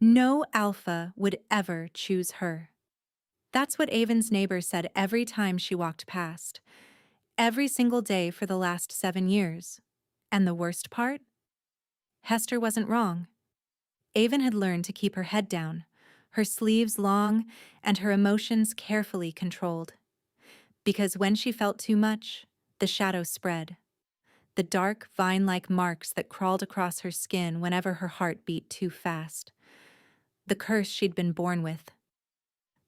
No alpha would ever choose her. That's what Avon's neighbor said every time she walked past. Every single day for the last 7 years. And the worst part? Hester wasn't wrong. Avon had learned to keep her head down, her sleeves long, and her emotions carefully controlled. Because when she felt too much, the shadow spread. The dark, vine-like marks that crawled across her skin whenever her heart beat too fast. The curse she'd been born with.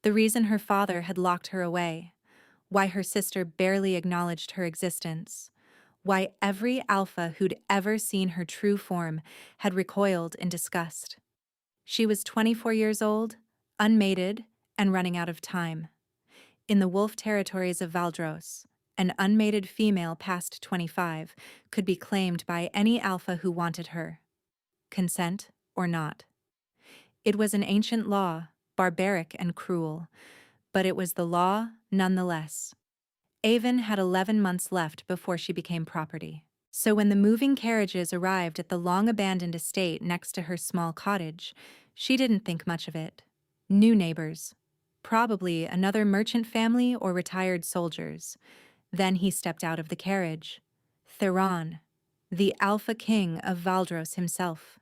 The reason her father had locked her away. Why her sister barely acknowledged her existence. Why every alpha who'd ever seen her true form had recoiled in disgust. She was 24 years old, unmated, and running out of time. In the wolf territories of Valdros, an unmated female past 25 could be claimed by any alpha who wanted her. Consent or not. It was an ancient law, barbaric and cruel, but it was the law nonetheless. Avon had 11 months left before she became property. So when the moving carriages arrived at the long-abandoned estate next to her small cottage, she didn't think much of it. New neighbors. Probably another merchant family or retired soldiers. Then he stepped out of the carriage. Theron, the Alpha King of Valdros himself.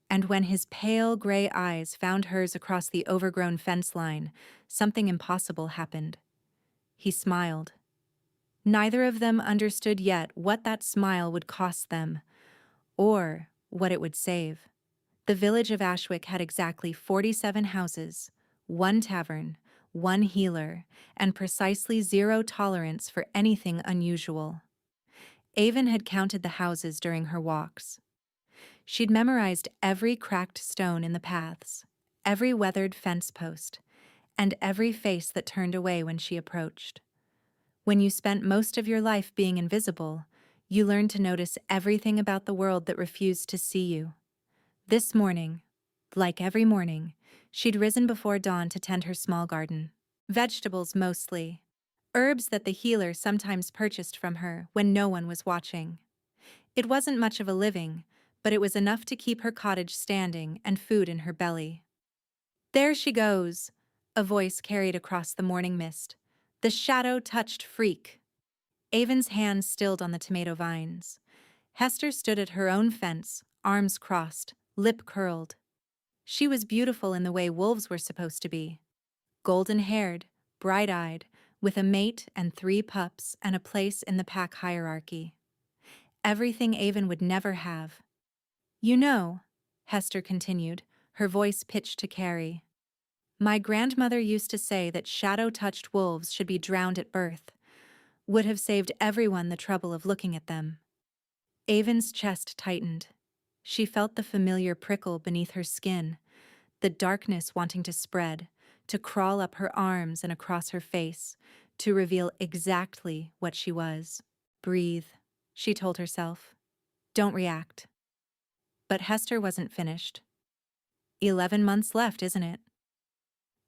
And when his pale gray eyes found hers across the overgrown fence line, something impossible happened. He smiled. Neither of them understood yet what that smile would cost them, or what it would save. The village of Ashwick had exactly 47 houses, 1 tavern, 1 healer, and precisely 0 tolerance for anything unusual. Avon had counted the houses during her walks. She'd memorized every cracked stone in the paths, every weathered fence post, and every face that turned away when she approached. When you spent most of your life being invisible, you learned to notice everything about the world that refused to see you. This morning, like every morning, she'd risen before dawn to tend her small garden. Vegetables mostly. Herbs that the healer sometimes purchased from her when no one was watching. It wasn't much of a living, but it was enough to keep her cottage standing and food in her belly. "There she goes," a voice carried across the morning mist. "The shadow-touched freak." Avon's hands stilled on the tomato vines. Hester stood at her own fence, arms crossed, lip curled. She was beautiful in the way wolves were supposed to be. Golden-haired, bright-eyed, with a mate and 3 pups and a place in the pack hierarchy. Everything Avon would never have. "You know," Hester continued, her voice pitched to Carrie, "my grandmother used to say that shadow-touched wolves should be drowned at birth. Would have saved everyone the trouble of looking at them." Avon's chest tightened. She felt the familiar prickle beneath her skin, the darkness wanting to spread, to crawl up her arms and across her face, to reveal exactly what she was. "Breathe," she told herself. "Don't react." But Hester wasn't finished. 11 months left, isn't it?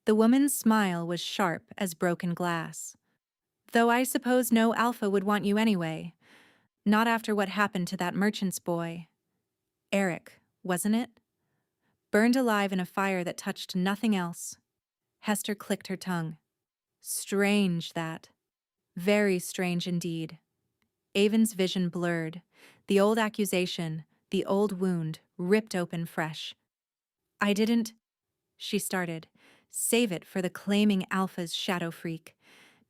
The woman's smile was sharp as broken glass. "Though I suppose no alpha would want you anyway. Not after what happened to that merchant's boy. Eric, wasn't it? Burned alive in a fire that touched nothing else." Hester clicked her tongue. Strange, that. Very strange indeed. Avon's vision blurred. The old accusation, the old wound, ripped open fresh. "I didn't," she started. "Save it for the claiming alpha's shadow freak.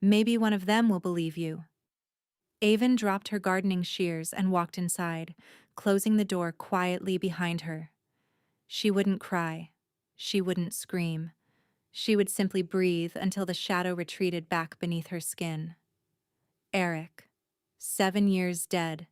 Maybe one of them will believe you." Avon dropped her gardening shears and walked inside, closing the door quietly behind her. She wouldn't cry. She wouldn't scream. She would simply breathe until the shadow retreated back beneath her skin. Eric. 7 years dead,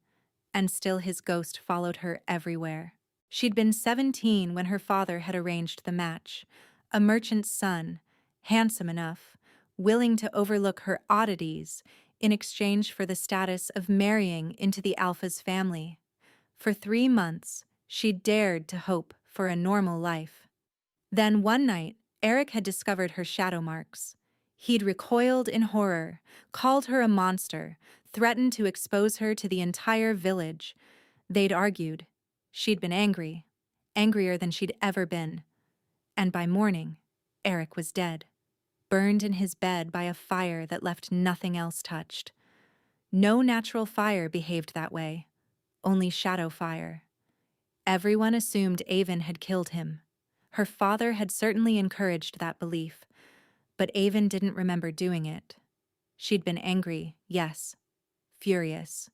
and still his ghost followed her everywhere. She'd been 17 when her father had arranged the match. A merchant's son, handsome enough, willing to overlook her oddities in exchange for the status of marrying into the Alpha's family. For 3 months, she dared to hope for a normal life. Then one night, Eric had discovered her shadow marks. He'd recoiled in horror, called her a monster, threatened to expose her to the entire village. They'd argued. She'd been angry, angrier than she'd ever been. And by morning, Eric was dead, burned in his bed by a fire that left nothing else touched. No natural fire behaved that way, only shadow fire. Everyone assumed Avon had killed him. Her father had certainly encouraged that belief, but Avon didn't remember doing it. She'd been angry, yes, furious.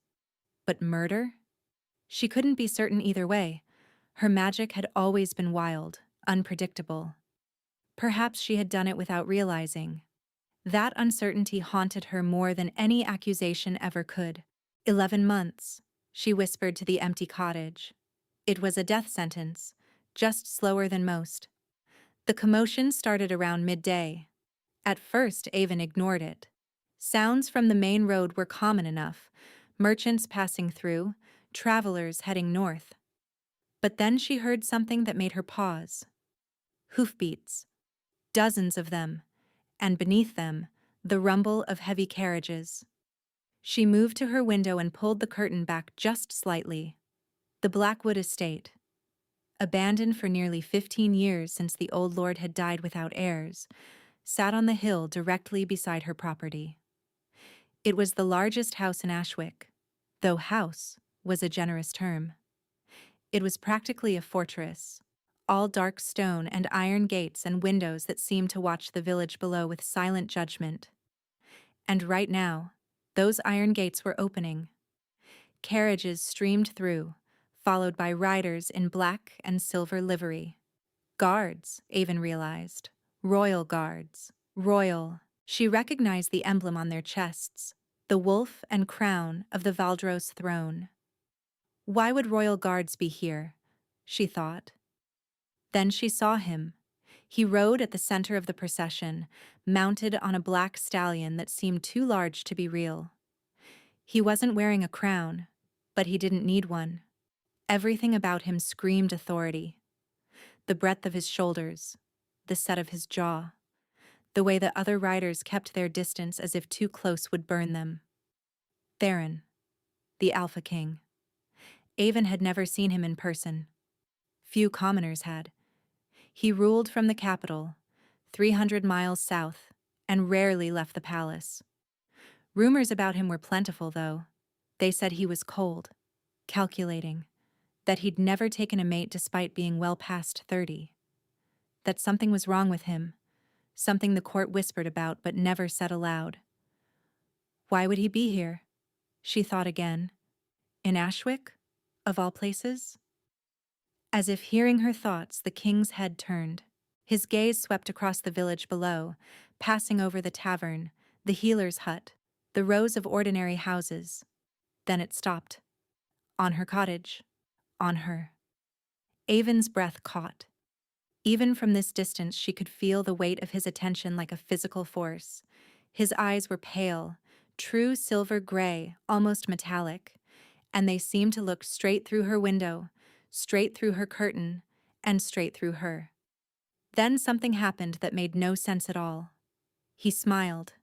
But murder? She couldn't be certain either way. Her magic had always been wild, unpredictable. Perhaps she had done it without realizing. That uncertainty haunted her more than any accusation ever could. 11 months, she whispered to the empty cottage. It was a death sentence, just slower than most. The commotion started around midday. At first, Avon ignored it. Sounds from the main road were common enough, merchants passing through, travelers heading north. But then she heard something that made her pause. Hoofbeats. Dozens of them, and beneath them, the rumble of heavy carriages. She moved to her window and pulled the curtain back just slightly. The Blackwood estate, abandoned for nearly 15 years since the old lord had died without heirs, sat on the hill directly beside her property. It was the largest house in Ashwick, though house was a generous term. It was practically a fortress, all dark stone and iron gates and windows that seemed to watch the village below with silent judgment. And right now, those iron gates were opening. Carriages streamed through, followed by riders in black and silver livery. Guards, Avon realized. Royal guards. Royal. She recognized the emblem on their chests, the wolf and crown of the Valdros throne. Why would royal guards be here? She thought. Then she saw him. He rode at the center of the procession, mounted on a black stallion that seemed too large to be real. He wasn't wearing a crown, but he didn't need one. Everything about him screamed authority. The breadth of his shoulders, the set of his jaw, the way that other riders kept their distance as if too close would burn them. Theron, the Alpha King. Avon had never seen him in person. Few commoners had. He ruled from the capital, 300 miles south, and rarely left the palace. Rumors about him were plentiful, though. They said he was cold, calculating, that he'd never taken a mate despite being well past 30. That something was wrong with him, something the court whispered about but never said aloud. Why would he be here? She thought again. In Ashwick, of all places? As if hearing her thoughts, the king's head turned. His gaze swept across the village below, passing over the tavern, the healer's hut, the rows of ordinary houses. Then it stopped. On her cottage. On her. Avon's breath caught. Even from this distance, she could feel the weight of his attention like a physical force. His eyes were pale, true silver gray, almost metallic, and they seemed to look straight through her window, straight through her curtain, and straight through her. Then something happened that made no sense at all. He smiled.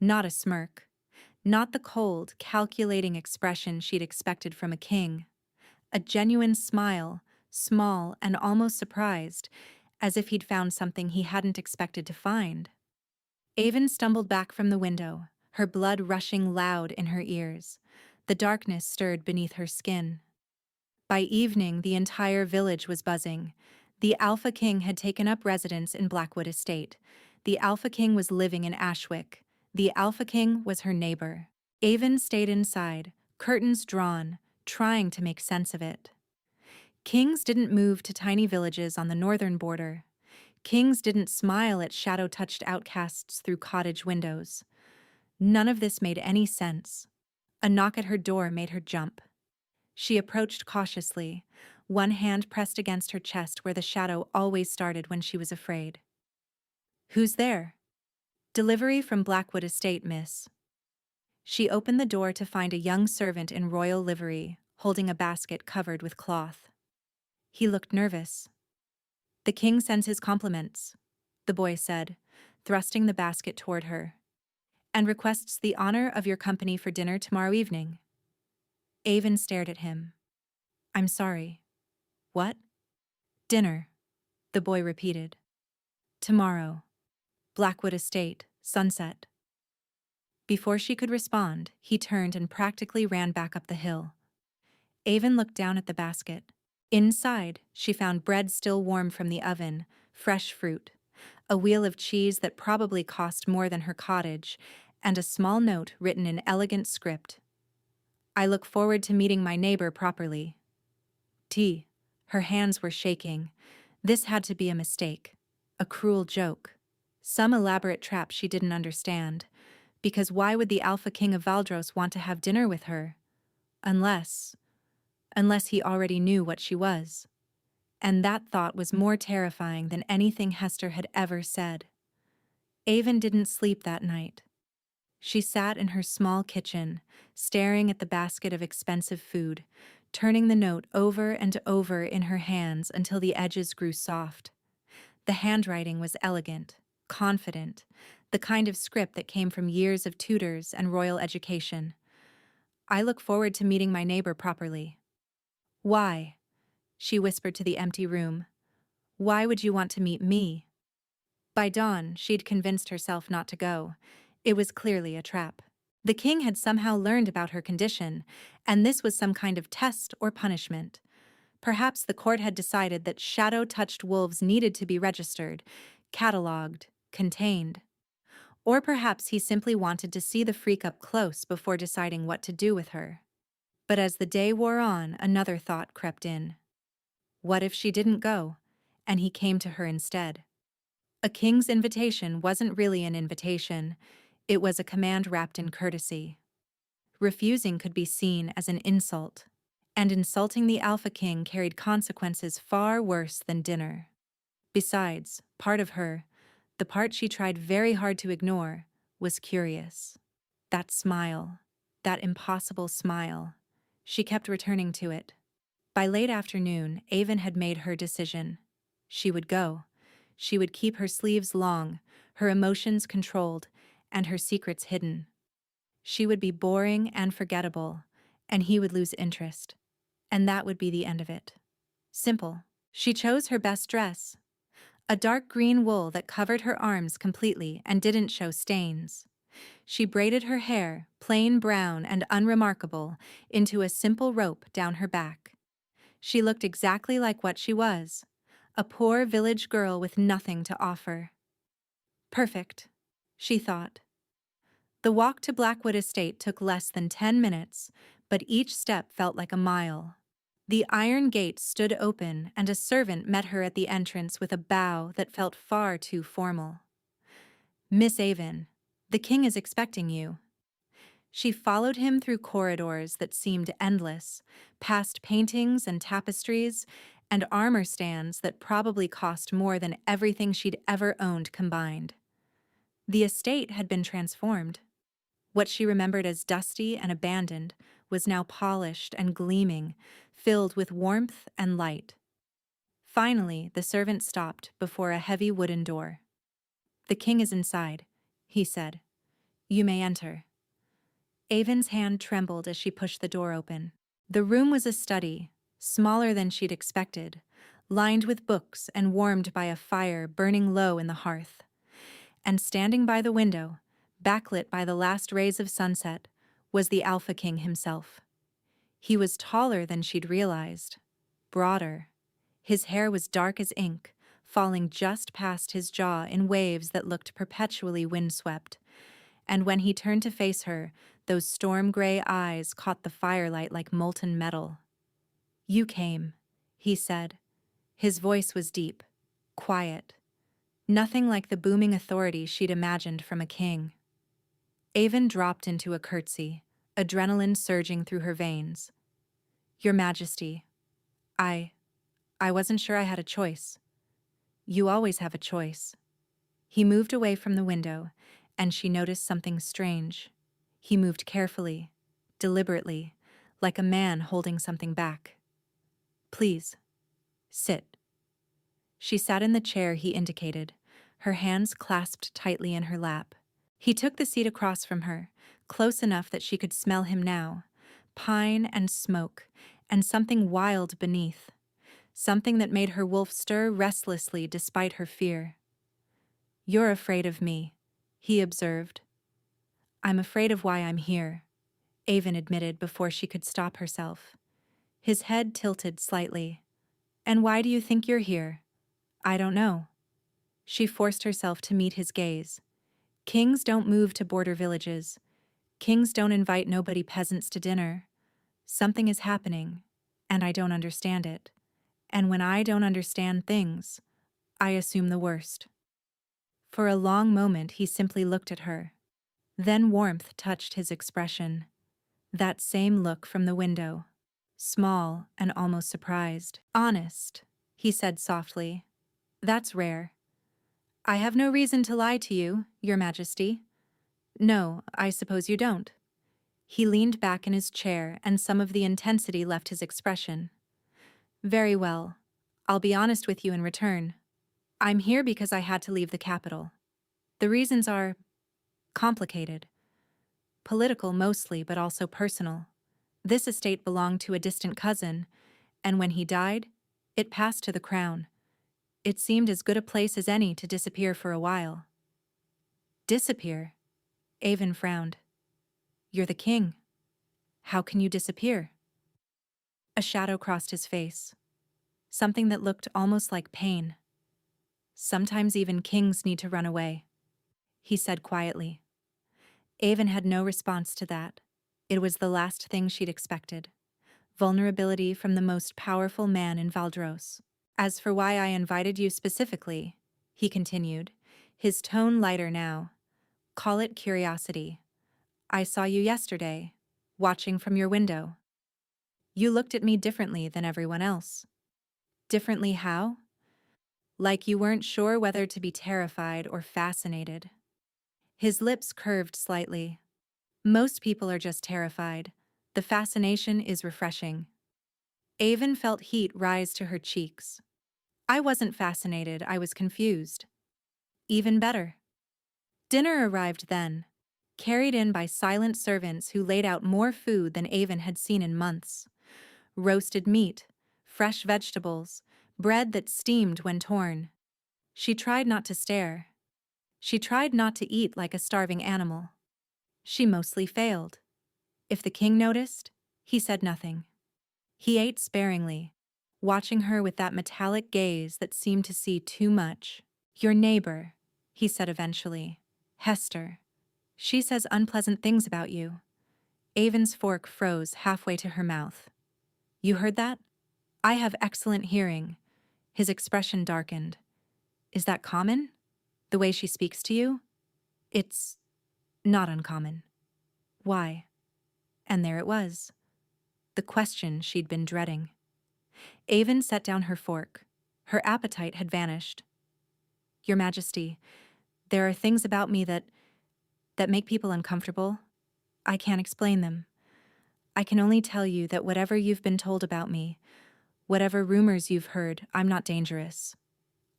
Not a smirk. Not the cold, calculating expression she'd expected from a king. A genuine smile, small and almost surprised, as if he'd found something he hadn't expected to find. Avon stumbled back from the window, her blood rushing loud in her ears. The darkness stirred beneath her skin. By evening, the entire village was buzzing. The Alpha King had taken up residence in Blackwood Estate. The Alpha King was living in Ashwick. The Alpha King was her neighbor. Avon stayed inside, curtains drawn, trying to make sense of it. Kings didn't move to tiny villages on the northern border. Kings didn't smile at shadow-touched outcasts through cottage windows. None of this made any sense. A knock at her door made her jump. She approached cautiously, one hand pressed against her chest where the shadow always started when she was afraid. "Who's there?" "Delivery from Blackwood Estate, miss." She opened the door to find a young servant in royal livery, holding a basket covered with cloth. He looked nervous. "The king sends his compliments," the boy said, thrusting the basket toward her, "and requests the honor of your company for dinner tomorrow evening." Avon stared at him. "I'm sorry." "What?" "Dinner," the boy repeated. Tomorrow. Blackwood Estate, sunset. Before she could respond, he turned and practically ran back up the hill. Avon looked down at the basket. Inside, she found bread still warm from the oven, fresh fruit, a wheel of cheese that probably cost more than her cottage, and a small note written in elegant script. I look forward to meeting my neighbor properly. T. Her hands were shaking. This had to be a mistake. A cruel joke. Some elaborate trap she didn't understand. Because why would the Alpha King of Valdros want to have dinner with her? Unless he already knew what she was. And that thought was more terrifying than anything Hester had ever said. Avon didn't sleep that night. She sat in her small kitchen, staring at the basket of expensive food, turning the note over and over in her hands until the edges grew soft. The handwriting was elegant, confident, the kind of script that came from years of tutors and royal education. I look forward to meeting my neighbor properly. Why? She whispered to the empty room. Why would you want to meet me? By dawn, she'd convinced herself not to go. It was clearly a trap. The king had somehow learned about her condition, and this was some kind of test or punishment. Perhaps the court had decided that shadow-touched wolves needed to be registered, catalogued, contained. Or perhaps he simply wanted to see the freak up close before deciding what to do with her. But as the day wore on, another thought crept in. What if she didn't go, and he came to her instead? A king's invitation wasn't really an invitation. It was a command wrapped in courtesy. Refusing could be seen as an insult, and insulting the Alpha King carried consequences far worse than dinner. Besides, part of her, the part she tried very hard to ignore, was curious. That smile, that impossible smile. She kept returning to it. By late afternoon, Avon had made her decision. She would go. She would keep her sleeves long, her emotions controlled, and her secrets hidden. She would be boring and forgettable, and he would lose interest. And that would be the end of it. Simple. She chose her best dress. A dark green wool that covered her arms completely and didn't show stains. She braided her hair, plain brown and unremarkable, into a simple rope down her back. She looked exactly like what she was, a poor village girl with nothing to offer. Perfect, she thought. The walk to Blackwood Estate took less than 10 minutes, but each step felt like a mile. The iron gate stood open, and a servant met her at the entrance with a bow that felt far too formal. Miss Avon, the king is expecting you. She followed him through corridors that seemed endless, past paintings and tapestries, and armor stands that probably cost more than everything she'd ever owned combined. The estate had been transformed. What she remembered as dusty and abandoned was now polished and gleaming, filled with warmth and light. Finally, the servant stopped before a heavy wooden door. "The king is inside," he said. "You may enter." Avon's hand trembled as she pushed the door open. The room was a study, smaller than she'd expected, lined with books and warmed by a fire burning low in the hearth. And standing by the window, backlit by the last rays of sunset, was the Alpha King himself. He was taller than she'd realized, broader. His hair was dark as ink, falling just past his jaw in waves that looked perpetually windswept. And when he turned to face her, those storm-gray eyes caught the firelight like molten metal. "You came," he said. His voice was deep, quiet. Nothing like the booming authority she'd imagined from a king. Avon dropped into a curtsy, adrenaline surging through her veins. "Your Majesty, I wasn't sure I had a choice." "You always have a choice." He moved away from the window, and she noticed something strange. He moved carefully, deliberately, like a man holding something back. "Please, sit." She sat in the chair he indicated, her hands clasped tightly in her lap. He took the seat across from her, close enough that she could smell him now, pine and smoke, and something wild beneath, something that made her wolf stir restlessly despite her fear. You're afraid of me, he observed. I'm afraid of why I'm here, Avon admitted before she could stop herself. His head tilted slightly. And why do you think you're here? I don't know. She forced herself to meet his gaze. Kings don't move to border villages. Kings don't invite nobody peasants to dinner. Something is happening, and I don't understand it. And when I don't understand things, I assume the worst. For a long moment he simply looked at her. Then warmth touched his expression. That same look from the window. Small and almost surprised. Honest, he said softly. That's rare. I have no reason to lie to you, Your Majesty. No, I suppose you don't. He leaned back in his chair and some of the intensity left his expression. Very well. I'll be honest with you in return. I'm here because I had to leave the capital. The reasons are complicated. Political mostly, but also personal. This estate belonged to a distant cousin, and when he died, it passed to the crown. It seemed as good a place as any to disappear for a while. Disappear? Avon frowned. You're the king. How can you disappear? A shadow crossed his face. Something that looked almost like pain. Sometimes even kings need to run away, he said quietly. Avon had no response to that. It was the last thing she'd expected. Vulnerability from the most powerful man in Valdros. As for why I invited you specifically, he continued, his tone lighter now. Call it curiosity. I saw you yesterday, watching from your window. You looked at me differently than everyone else. Differently how? Like you weren't sure whether to be terrified or fascinated. His lips curved slightly. Most people are just terrified. The fascination is refreshing. Avon felt heat rise to her cheeks. I wasn't fascinated, I was confused. Even better. Dinner arrived then, carried in by silent servants who laid out more food than Avon had seen in months. Roasted meat, fresh vegetables, bread that steamed when torn. She tried not to stare. She tried not to eat like a starving animal. She mostly failed. If the king noticed, he said nothing. He ate sparingly, watching her with that metallic gaze that seemed to see too much. Your neighbor, he said eventually. Hester. She says unpleasant things about you. Avon's fork froze halfway to her mouth. You heard that? I have excellent hearing. His expression darkened. Is that common? The way she speaks to you? It's not uncommon. Why? And there it was. The question she'd been dreading. Avon set down her fork. Her appetite had vanished. Your Majesty, there are things about me that make people uncomfortable. I can't explain them. I can only tell you that whatever you've been told about me, whatever rumors you've heard, I'm not dangerous.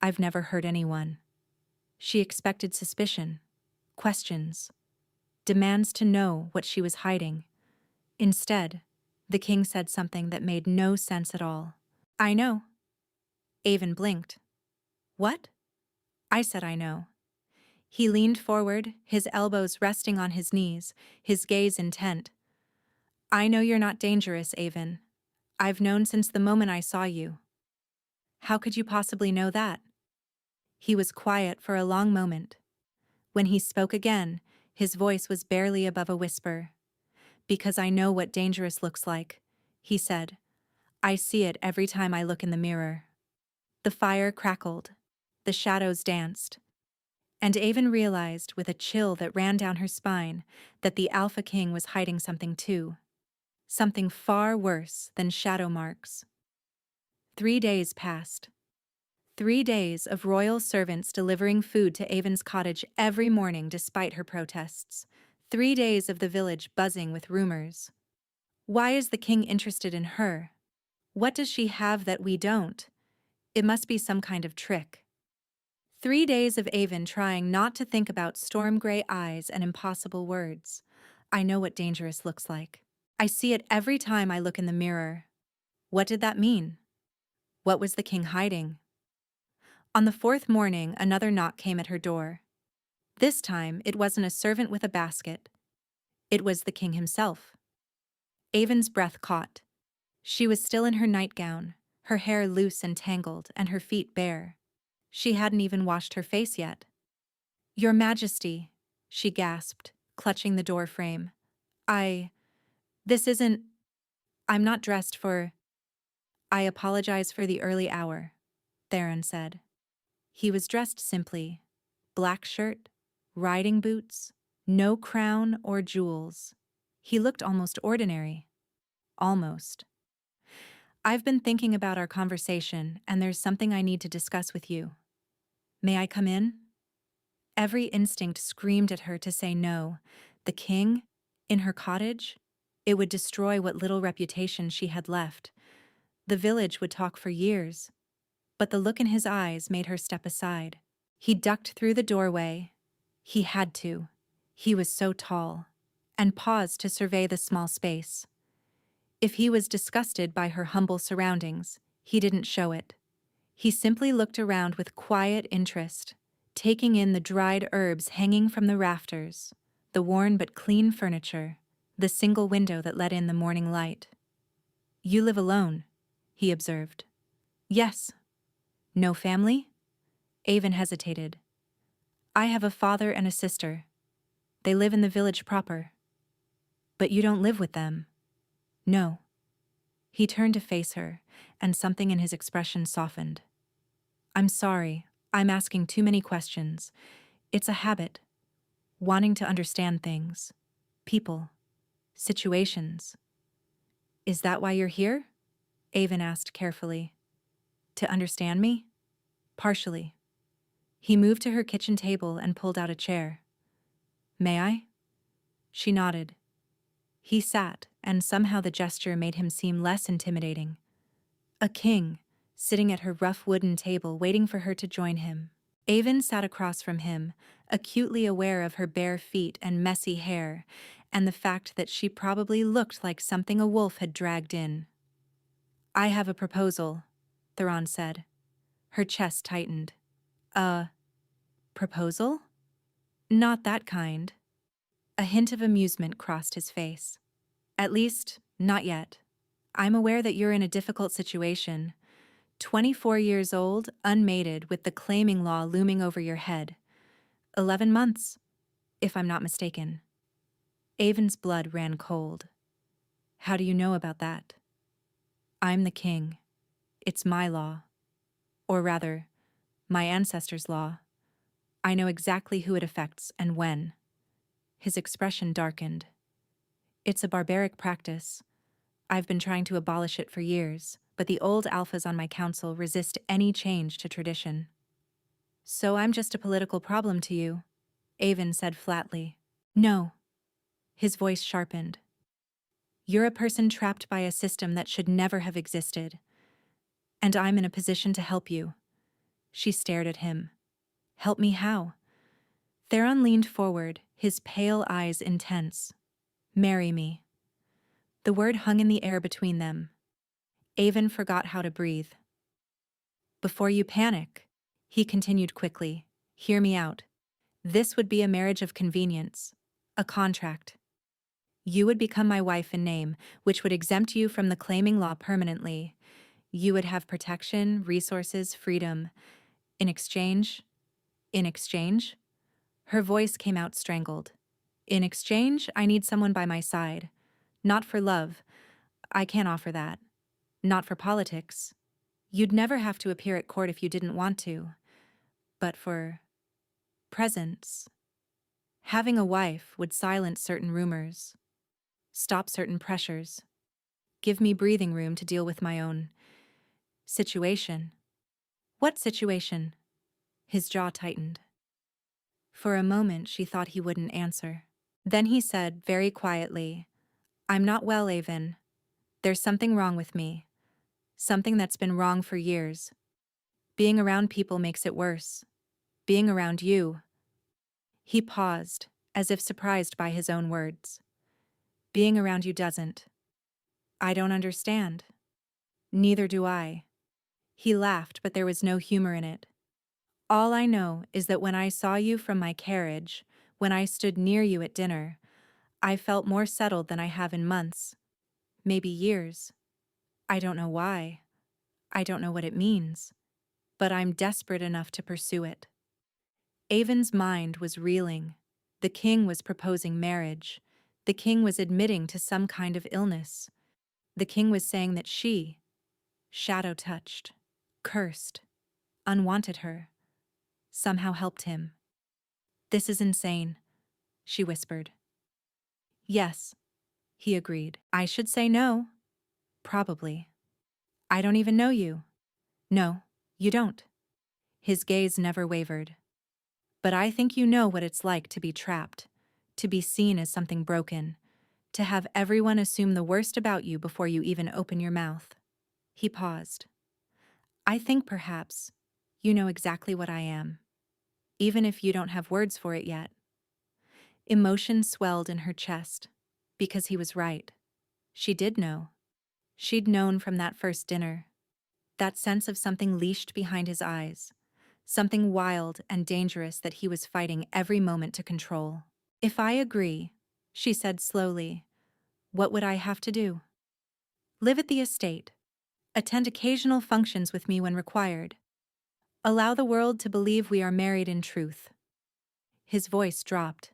I've never hurt anyone. She expected suspicion, questions, demands to know what she was hiding. Instead, the king said something that made no sense at all. I know. Avon blinked. What? I said I know. He leaned forward, his elbows resting on his knees, his gaze intent. I know you're not dangerous, Avon. I've known since the moment I saw you. How could you possibly know that? He was quiet for a long moment. When he spoke again, his voice was barely above a whisper. Because I know what dangerous looks like, he said. I see it every time I look in the mirror. The fire crackled. The shadows danced. And Avon realized with a chill that ran down her spine that the Alpha King was hiding something too. Something far worse than shadow marks. 3 days passed. 3 days of royal servants delivering food to Avon's cottage every morning despite her protests. 3 days of the village buzzing with rumors. Why is the king interested in her? What does she have that we don't? It must be some kind of trick. 3 days of Avon trying not to think about storm-gray eyes and impossible words. I know what dangerous looks like. I see it every time I look in the mirror. What did that mean? What was the king hiding? On the fourth morning, another knock came at her door. This time, it wasn't a servant with a basket. It was the king himself. Avon's breath caught. She was still in her nightgown, her hair loose and tangled, and her feet bare. She hadn't even washed her face yet. "Your Majesty," she gasped, clutching the door frame. This isn't. I'm not dressed for. "I apologize for the early hour," Theron said. He was dressed simply. Black shirt, riding boots, no crown or jewels. He looked almost ordinary. Almost. "I've been thinking about our conversation, and there's something I need to discuss with you. May I come in?" Every instinct screamed at her to say no. The king? In her cottage? It would destroy what little reputation she had left. The village would talk for years. But the look in his eyes made her step aside. He ducked through the doorway. He had to. He was so tall. And paused to survey the small space. If he was disgusted by her humble surroundings, he didn't show it. He simply looked around with quiet interest, taking in the dried herbs hanging from the rafters, the worn but clean furniture, the single window that let in the morning light. "You live alone," he observed. "Yes." "No family?" Avon hesitated. "I have a father and a sister. They live in the village proper." "But you don't live with them." "No." He turned to face her, and something in his expression softened. "I'm sorry, I'm asking too many questions. It's a habit. Wanting to understand things. People. Situations." "Is that why you're here?" Avon asked carefully. "To understand me?" "Partially." He moved to her kitchen table and pulled out a chair. "May I?" She nodded. He sat, and somehow the gesture made him seem less intimidating. A king, sitting at her rough wooden table waiting for her to join him. Avon sat across from him, acutely aware of her bare feet and messy hair, and the fact that she probably looked like something a wolf had dragged in. "I have a proposal," Theron said. Her chest tightened. "A proposal?" "Not that kind." A hint of amusement crossed his face. "At least, not yet. I'm aware that you're in a difficult situation. 24 years old, unmated, with the claiming law looming over your head. 11 months, if I'm not mistaken." Avon's blood ran cold. "How do you know about that?" "I'm the king. It's my law. Or rather, my ancestors' law. I know exactly who it affects and when." His expression darkened. "It's a barbaric practice. I've been trying to abolish it for years, but the old alphas on my council resist any change to tradition." "So I'm just a political problem to you," Avon said flatly. "No." His voice sharpened. "You're a person trapped by a system that should never have existed. And I'm in a position to help you." She stared at him. "Help me how?" Theron leaned forward, his pale eyes intense. "Marry me." The word hung in the air between them. Avon forgot how to breathe. "Before you panic," he continued quickly, "hear me out. This would be a marriage of convenience. A contract. You would become my wife in name, which would exempt you from the claiming law permanently. You would have protection, resources, freedom. In exchange? In exchange?" Her voice came out strangled. "In exchange, I need someone by my side. Not for love. I can't offer that. Not for politics. You'd never have to appear at court if you didn't want to. But for presence. Having a wife would silence certain rumors, stop certain pressures, give me breathing room to deal with my own situation." "What situation?" His jaw tightened. For a moment she thought he wouldn't answer. Then he said very quietly, "I'm not well, Avon. There's something wrong with me. Something that's been wrong for years. Being around people makes it worse. Being around you." He paused, as if surprised by his own words. "Being around you doesn't." "I don't understand." "Neither do I." He laughed, but there was no humor in it. All I know is that when I saw you from my carriage, when I stood near you at dinner, I felt more settled than I have in months, maybe years. I don't know why. I don't know what it means. But I'm desperate enough to pursue it. Avon's mind was reeling. The king was proposing marriage. The king was admitting to some kind of illness. The king was saying that she, shadow-touched, cursed, unwanted her, somehow helped him. This is insane, she whispered. Yes, he agreed. I should say no. Probably. I don't even know you. No, you don't. His gaze never wavered. But I think you know what it's like to be trapped, to be seen as something broken, to have everyone assume the worst about you before you even open your mouth. He paused. I think perhaps you know exactly what I am, even if you don't have words for it yet. Emotion swelled in her chest, because he was right. She did know. She'd known from that first dinner. That sense of something leashed behind his eyes, something wild and dangerous that he was fighting every moment to control. If I agree, she said slowly, what would I have to do? Live at the estate. Attend occasional functions with me when required. Allow the world to believe we are married in truth. His voice dropped.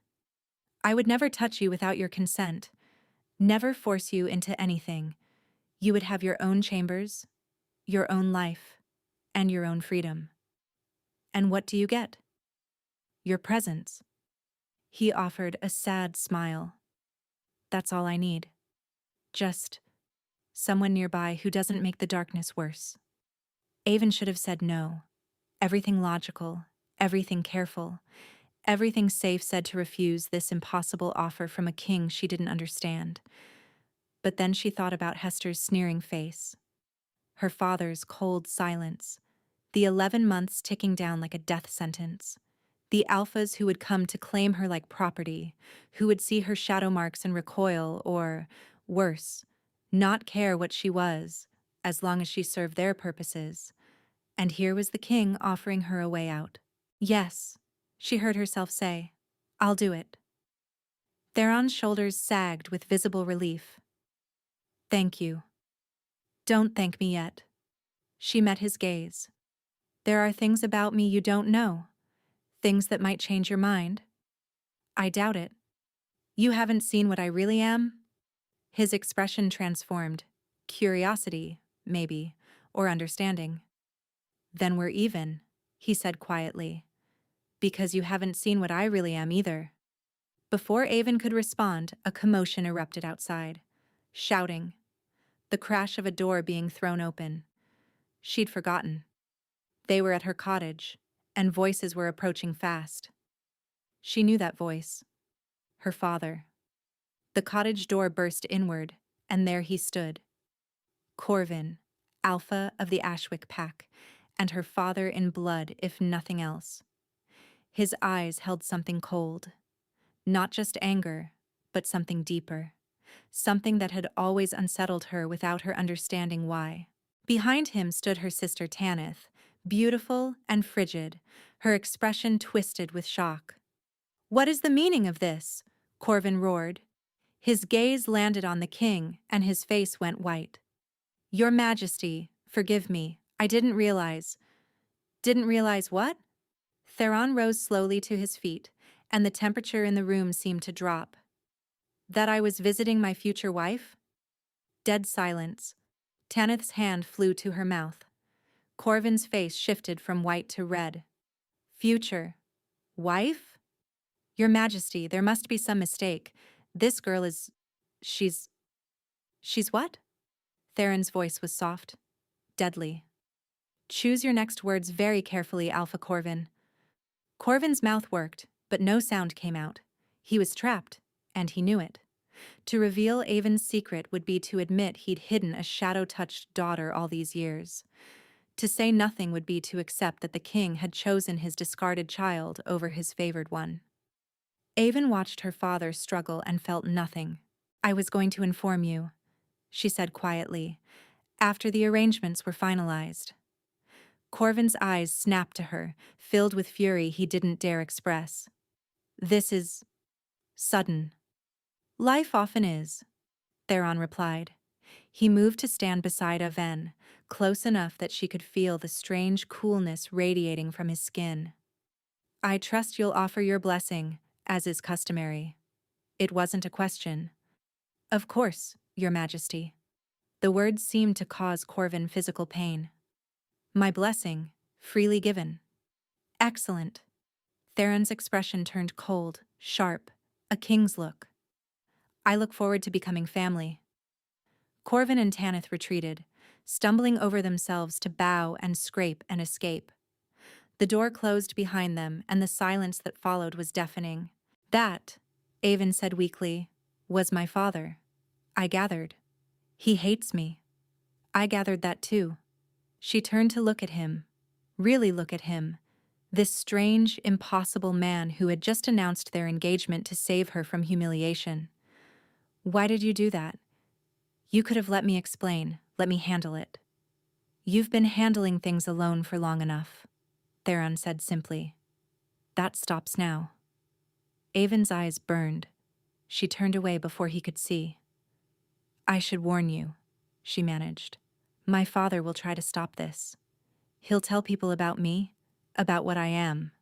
I would never touch you without your consent, never force you into anything. You would have your own chambers, your own life, and your own freedom. And what do you get? Your presence. He offered a sad smile. That's all I need. Just someone nearby who doesn't make the darkness worse. Avon should have said no. Everything logical, everything careful, everything safe said to refuse this impossible offer from a king she didn't understand. But then she thought about Hester's sneering face, her father's cold silence, the 11 months ticking down like a death sentence, the alphas who would come to claim her like property, who would see her shadow marks and recoil or, worse, not care what she was, as long as she served their purposes. And here was the king offering her a way out. Yes, she heard herself say, I'll do it. Theron's shoulders sagged with visible relief. Thank you. Don't thank me yet. She met his gaze. There are things about me you don't know. Things that might change your mind. I doubt it. You haven't seen what I really am? His expression transformed. Curiosity, maybe, or understanding. Then we're even, he said quietly. Because you haven't seen what I really am either. Before Avon could respond, a commotion erupted outside. Shouting. The crash of a door being thrown open. She'd forgotten. They were at her cottage, and voices were approaching fast. She knew that voice. Her father. The cottage door burst inward, and there he stood. Corvin, alpha of the Ashwick pack, and her father in blood if nothing else. His eyes held something cold. Not just anger, but something deeper. Something that had always unsettled her without her understanding why. Behind him stood her sister Tanith, beautiful and frigid, her expression twisted with shock. What is the meaning of this? Corvin roared. His gaze landed on the king, and his face went white. Your Majesty, forgive me, I didn't realize. Didn't realize what? Theron rose slowly to his feet, and the temperature in the room seemed to drop. That I was visiting my future wife? Dead silence. Tanith's hand flew to her mouth. Corvin's face shifted from white to red. Future. Wife? Your Majesty, there must be some mistake. This girl is... She's what? Theron's voice was soft, deadly. Choose your next words very carefully, Alpha Corvin. Corvin's mouth worked, but no sound came out. He was trapped, and he knew it. To reveal Avon's secret would be to admit he'd hidden a shadow-touched daughter all these years. To say nothing would be to accept that the king had chosen his discarded child over his favored one. Avon watched her father struggle and felt nothing. I was going to inform you, she said quietly, after the arrangements were finalized. Corvin's eyes snapped to her, filled with fury he didn't dare express. This is sudden. Life often is, Theron replied. He moved to stand beside Aven, close enough that she could feel the strange coolness radiating from his skin. I trust you'll offer your blessing, as is customary. It wasn't a question. Of course, Your Majesty. The words seemed to cause Corvin physical pain. My blessing, freely given. Excellent. Theron's expression turned cold, sharp, a king's look. I look forward to becoming family. Corvin and Tanith retreated, stumbling over themselves to bow and scrape and escape. The door closed behind them, and the silence that followed was deafening. That, Aven said weakly, was my father. I gathered. He hates me. I gathered that too. She turned to look at him. Really look at him. This strange, impossible man who had just announced their engagement to save her from humiliation. Why did you do that? You could have let me explain, let me handle it. You've been handling things alone for long enough, Theron said simply. That stops now. Aven's eyes burned. She turned away before he could see. I should warn you, she managed. My father will try to stop this. He'll tell people about me, about what I am.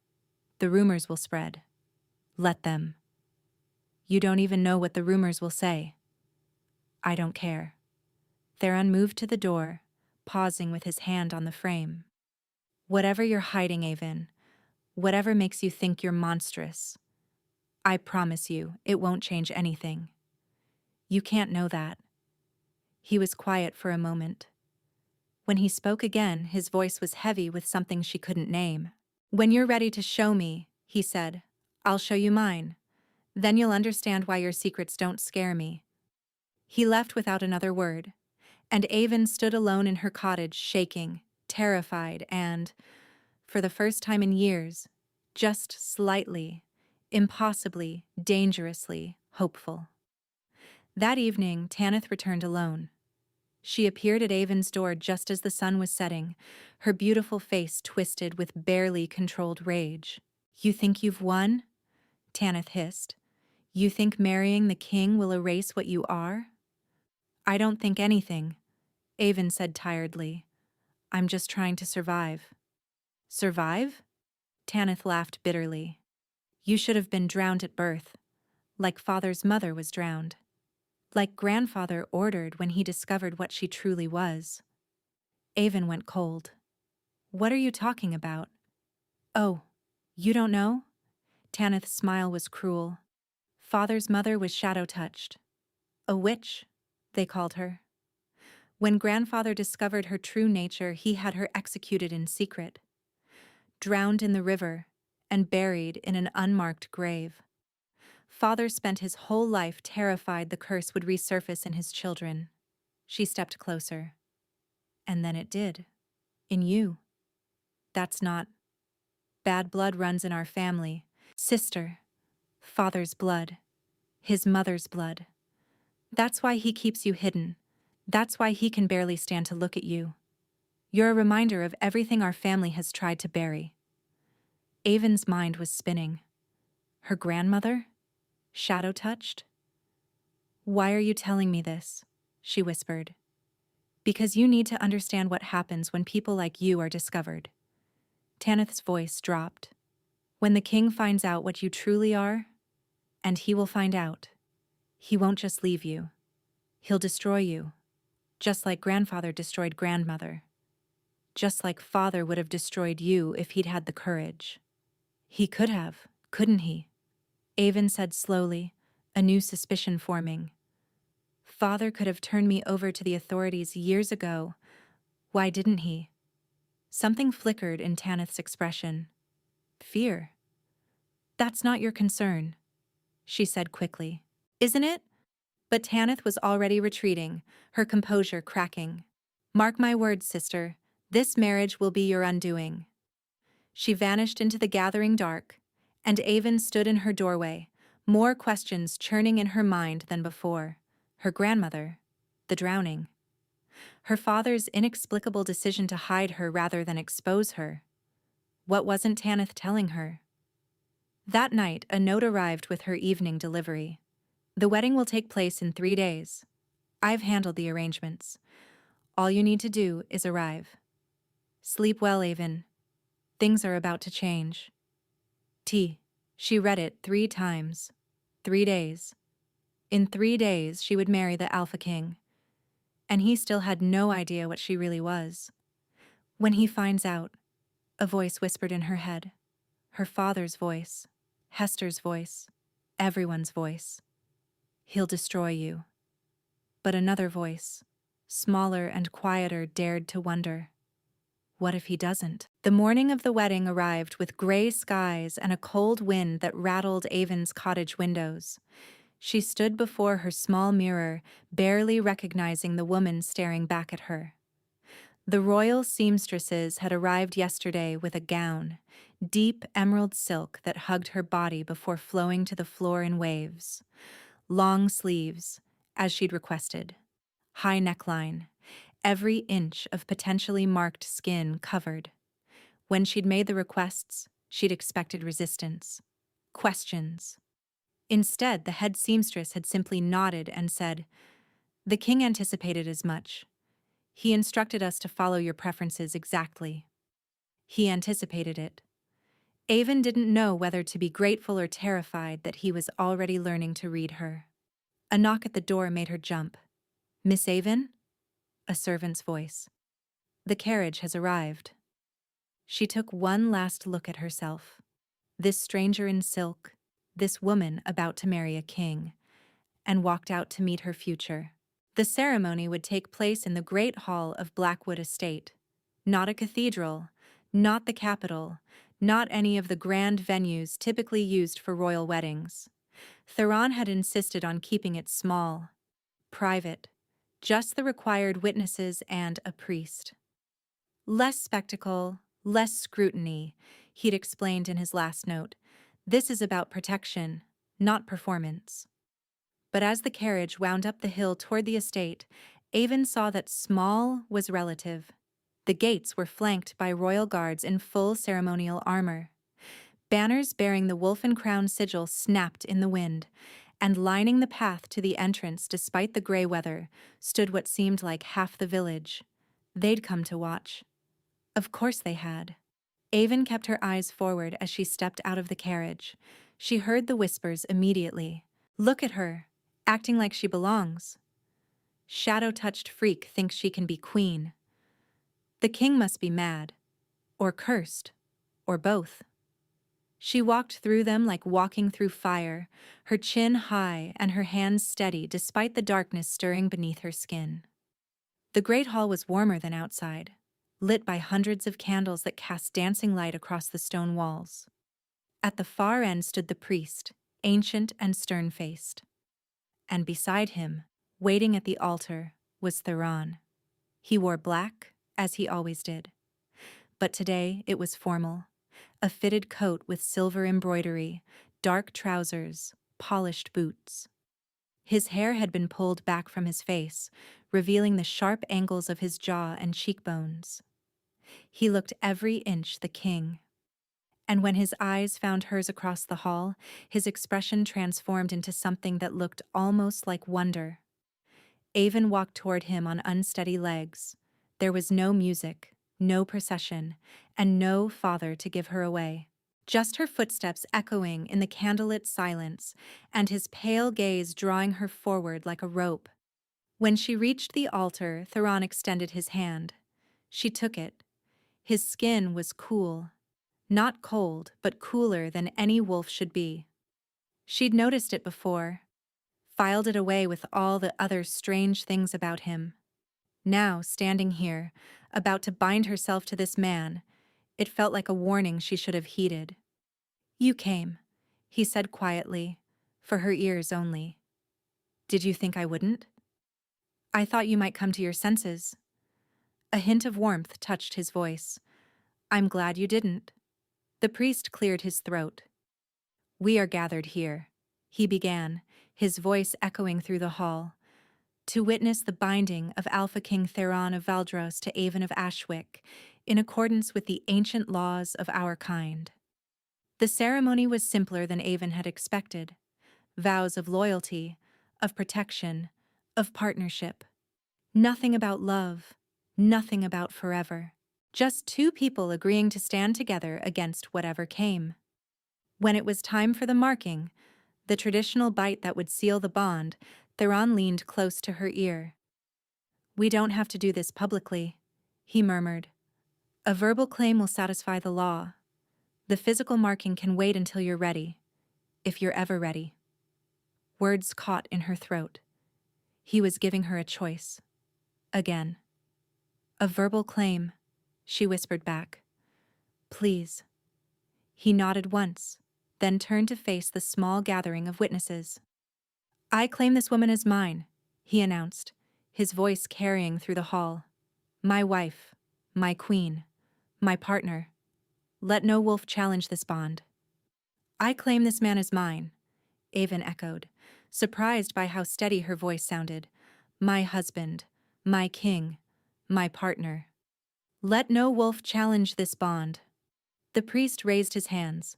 The rumors will spread. Let them. You don't even know what the rumors will say. I don't care. Theron moved to the door, pausing with his hand on the frame. Whatever you're hiding, Aven, whatever makes you think you're monstrous, I promise you, it won't change anything. You can't know that. He was quiet for a moment. When he spoke again, his voice was heavy with something she couldn't name. When you're ready to show me, he said, I'll show you mine. Then you'll understand why your secrets don't scare me. He left without another word, and Aven stood alone in her cottage, shaking, terrified, and, for the first time in years, just slightly, impossibly, dangerously hopeful. That evening, Tanith returned alone. She appeared at Aven's door just as the sun was setting, her beautiful face twisted with barely controlled rage. You think you've won? Tanith hissed. You think marrying the king will erase what you are? I don't think anything, Aven said tiredly. I'm just trying to survive. Survive? Tanith laughed bitterly. You should have been drowned at birth, like father's mother was drowned. Like grandfather ordered when he discovered what she truly was. Aven went cold. What are you talking about? Oh, you don't know? Tanith's smile was cruel. Father's mother was shadow-touched. A witch, they called her. When grandfather discovered her true nature, he had her executed in secret, drowned in the river, and buried in an unmarked grave. Father spent his whole life terrified the curse would resurface in his children. She stepped closer. And then it did. In you. That's not. Bad blood runs in our family. Sister. Father's blood. His mother's blood. That's why he keeps you hidden. That's why he can barely stand to look at you. You're a reminder of everything our family has tried to bury. Aven's mind was spinning. Her grandmother? Shadow-touched? Why are you telling me this? She whispered. Because you need to understand what happens when people like you are discovered. Tanith's voice dropped. When the king finds out what you truly are, and he will find out, he won't just leave you. He'll destroy you, just like grandfather destroyed grandmother. Just like father would have destroyed you if he'd had the courage. He could have, couldn't he? Aven said slowly, a new suspicion forming. Father could have turned me over to the authorities years ago. Why didn't he? Something flickered in Tanith's expression. Fear. That's not your concern, she said quickly. Isn't it? But Tanith was already retreating, her composure cracking. Mark my words, sister, this marriage will be your undoing. She vanished into the gathering dark, and Aven stood in her doorway, more questions churning in her mind than before. Her grandmother, the drowning. Her father's inexplicable decision to hide her rather than expose her. What wasn't Tanith telling her? That night, a note arrived with her evening delivery. The wedding will take place in 3 days. I've handled the arrangements. All you need to do is arrive. Sleep well, Avon. Things are about to change. T. She read it 3 times. 3 days. In 3 days, she would marry the Alpha King. And he still had no idea what she really was. When he finds out, a voice whispered in her head. Her father's voice. Hester's voice. Everyone's voice. He'll destroy you. But another voice, smaller and quieter, dared to wonder. What if he doesn't? The morning of the wedding arrived with gray skies and a cold wind that rattled Avon's cottage windows. She stood before her small mirror, barely recognizing the woman staring back at her. The royal seamstresses had arrived yesterday with a gown, deep emerald silk that hugged her body before flowing to the floor in waves. Long sleeves, as she'd requested. High neckline, every inch of potentially marked skin covered. When she'd made the requests, she'd expected resistance. Questions. Instead, the head seamstress had simply nodded and said, "The king anticipated as much. He instructed us to follow your preferences exactly." He anticipated it. Avon didn't know whether to be grateful or terrified that he was already learning to read her. A knock at the door made her jump. "Miss Avon?" A servant's voice. "The carriage has arrived." She took one last look at herself. This stranger in silk, this woman about to marry a king, and walked out to meet her future. The ceremony would take place in the great hall of Blackwood Estate. Not a cathedral, not the capital, not any of the grand venues typically used for royal weddings. Theron had insisted on keeping it small, private, just the required witnesses and a priest. Less spectacle, less scrutiny, he'd explained in his last note. This is about protection, not performance. But as the carriage wound up the hill toward the estate, Avon saw that small was relative. The gates were flanked by royal guards in full ceremonial armor. Banners bearing the wolf and crown sigil snapped in the wind, and lining the path to the entrance despite the gray weather stood what seemed like half the village. They'd come to watch. Of course they had. Avon kept her eyes forward as she stepped out of the carriage. She heard the whispers immediately. "Look at her, acting like she belongs. Shadow-touched freak thinks she can be queen. The king must be mad, or cursed, or both." She walked through them like walking through fire, her chin high and her hands steady despite the darkness stirring beneath her skin. The great hall was warmer than outside, lit by hundreds of candles that cast dancing light across the stone walls. At the far end stood the priest, ancient and stern-faced. And beside him, waiting at the altar, was Theron. He wore black, as he always did. But today it was formal. A fitted coat with silver embroidery, dark trousers, polished boots. His hair had been pulled back from his face, revealing the sharp angles of his jaw and cheekbones. He looked every inch the king. And when his eyes found hers across the hall, his expression transformed into something that looked almost like wonder. Avon walked toward him on unsteady legs. There was no music, no procession, and no father to give her away. Just her footsteps echoing in the candlelit silence, and his pale gaze drawing her forward like a rope. When she reached the altar, Theron extended his hand. She took it. His skin was cool. Not cold, but cooler than any wolf should be. She'd noticed it before, filed it away with all the other strange things about him. Now, standing here, about to bind herself to this man, it felt like a warning she should have heeded. "You came," he said quietly, for her ears only. "Did you think I wouldn't?" "I thought you might come to your senses." A hint of warmth touched his voice. "I'm glad you didn't." The priest cleared his throat. "We are gathered here," he began, his voice echoing through the hall, to witness the binding of Alpha King Theron of Valdros to Avon of Ashwick, in accordance with the ancient laws of our kind. The ceremony was simpler than Avon had expected. Vows of loyalty, of protection, of partnership. Nothing about love, nothing about forever. Just two people agreeing to stand together against whatever came. When it was time for the marking, the traditional bite that would seal the bond, Theron leaned close to her ear. "We don't have to do this publicly," he murmured. "A verbal claim will satisfy the law. The physical marking can wait until you're ready, if you're ever ready." Words caught in her throat. He was giving her a choice. Again. "A verbal claim," she whispered back. "Please." He nodded once, then turned to face the small gathering of witnesses. "I claim this woman as mine," he announced, his voice carrying through the hall. "My wife, my queen, my partner. Let no wolf challenge this bond." "I claim this man as mine," Avon echoed, surprised by how steady her voice sounded. "My husband, my king, my partner. Let no wolf challenge this bond." The priest raised his hands.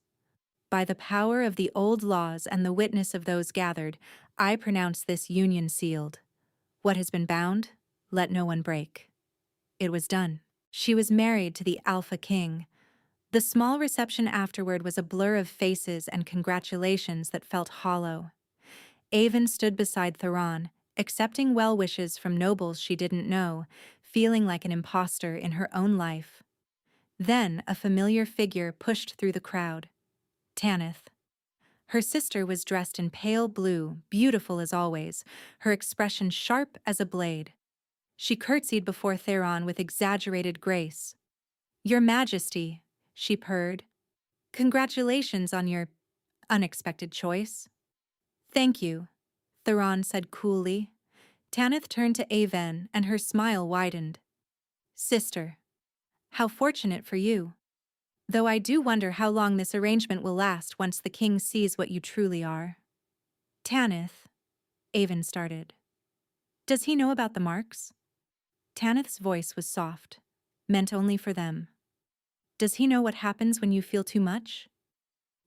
"By the power of the old laws and the witness of those gathered, I pronounce this union sealed. What has been bound, let no one break." It was done. She was married to the Alpha King. The small reception afterward was a blur of faces and congratulations that felt hollow. Avon stood beside Theron, accepting well wishes from nobles she didn't know, feeling like an imposter in her own life. Then a familiar figure pushed through the crowd. Tanith. Her sister was dressed in pale blue, beautiful as always, her expression sharp as a blade. She curtsied before Theron with exaggerated grace. "Your Majesty," she purred. "Congratulations on your unexpected choice." "Thank you," Theron said coolly. Tanith turned to Avon, and her smile widened. "Sister. How fortunate for you. Though I do wonder how long this arrangement will last once the king sees what you truly are." "Tanith," Avon started. "Does he know about the marks?" Tanith's voice was soft, meant only for them. "Does he know what happens when you feel too much?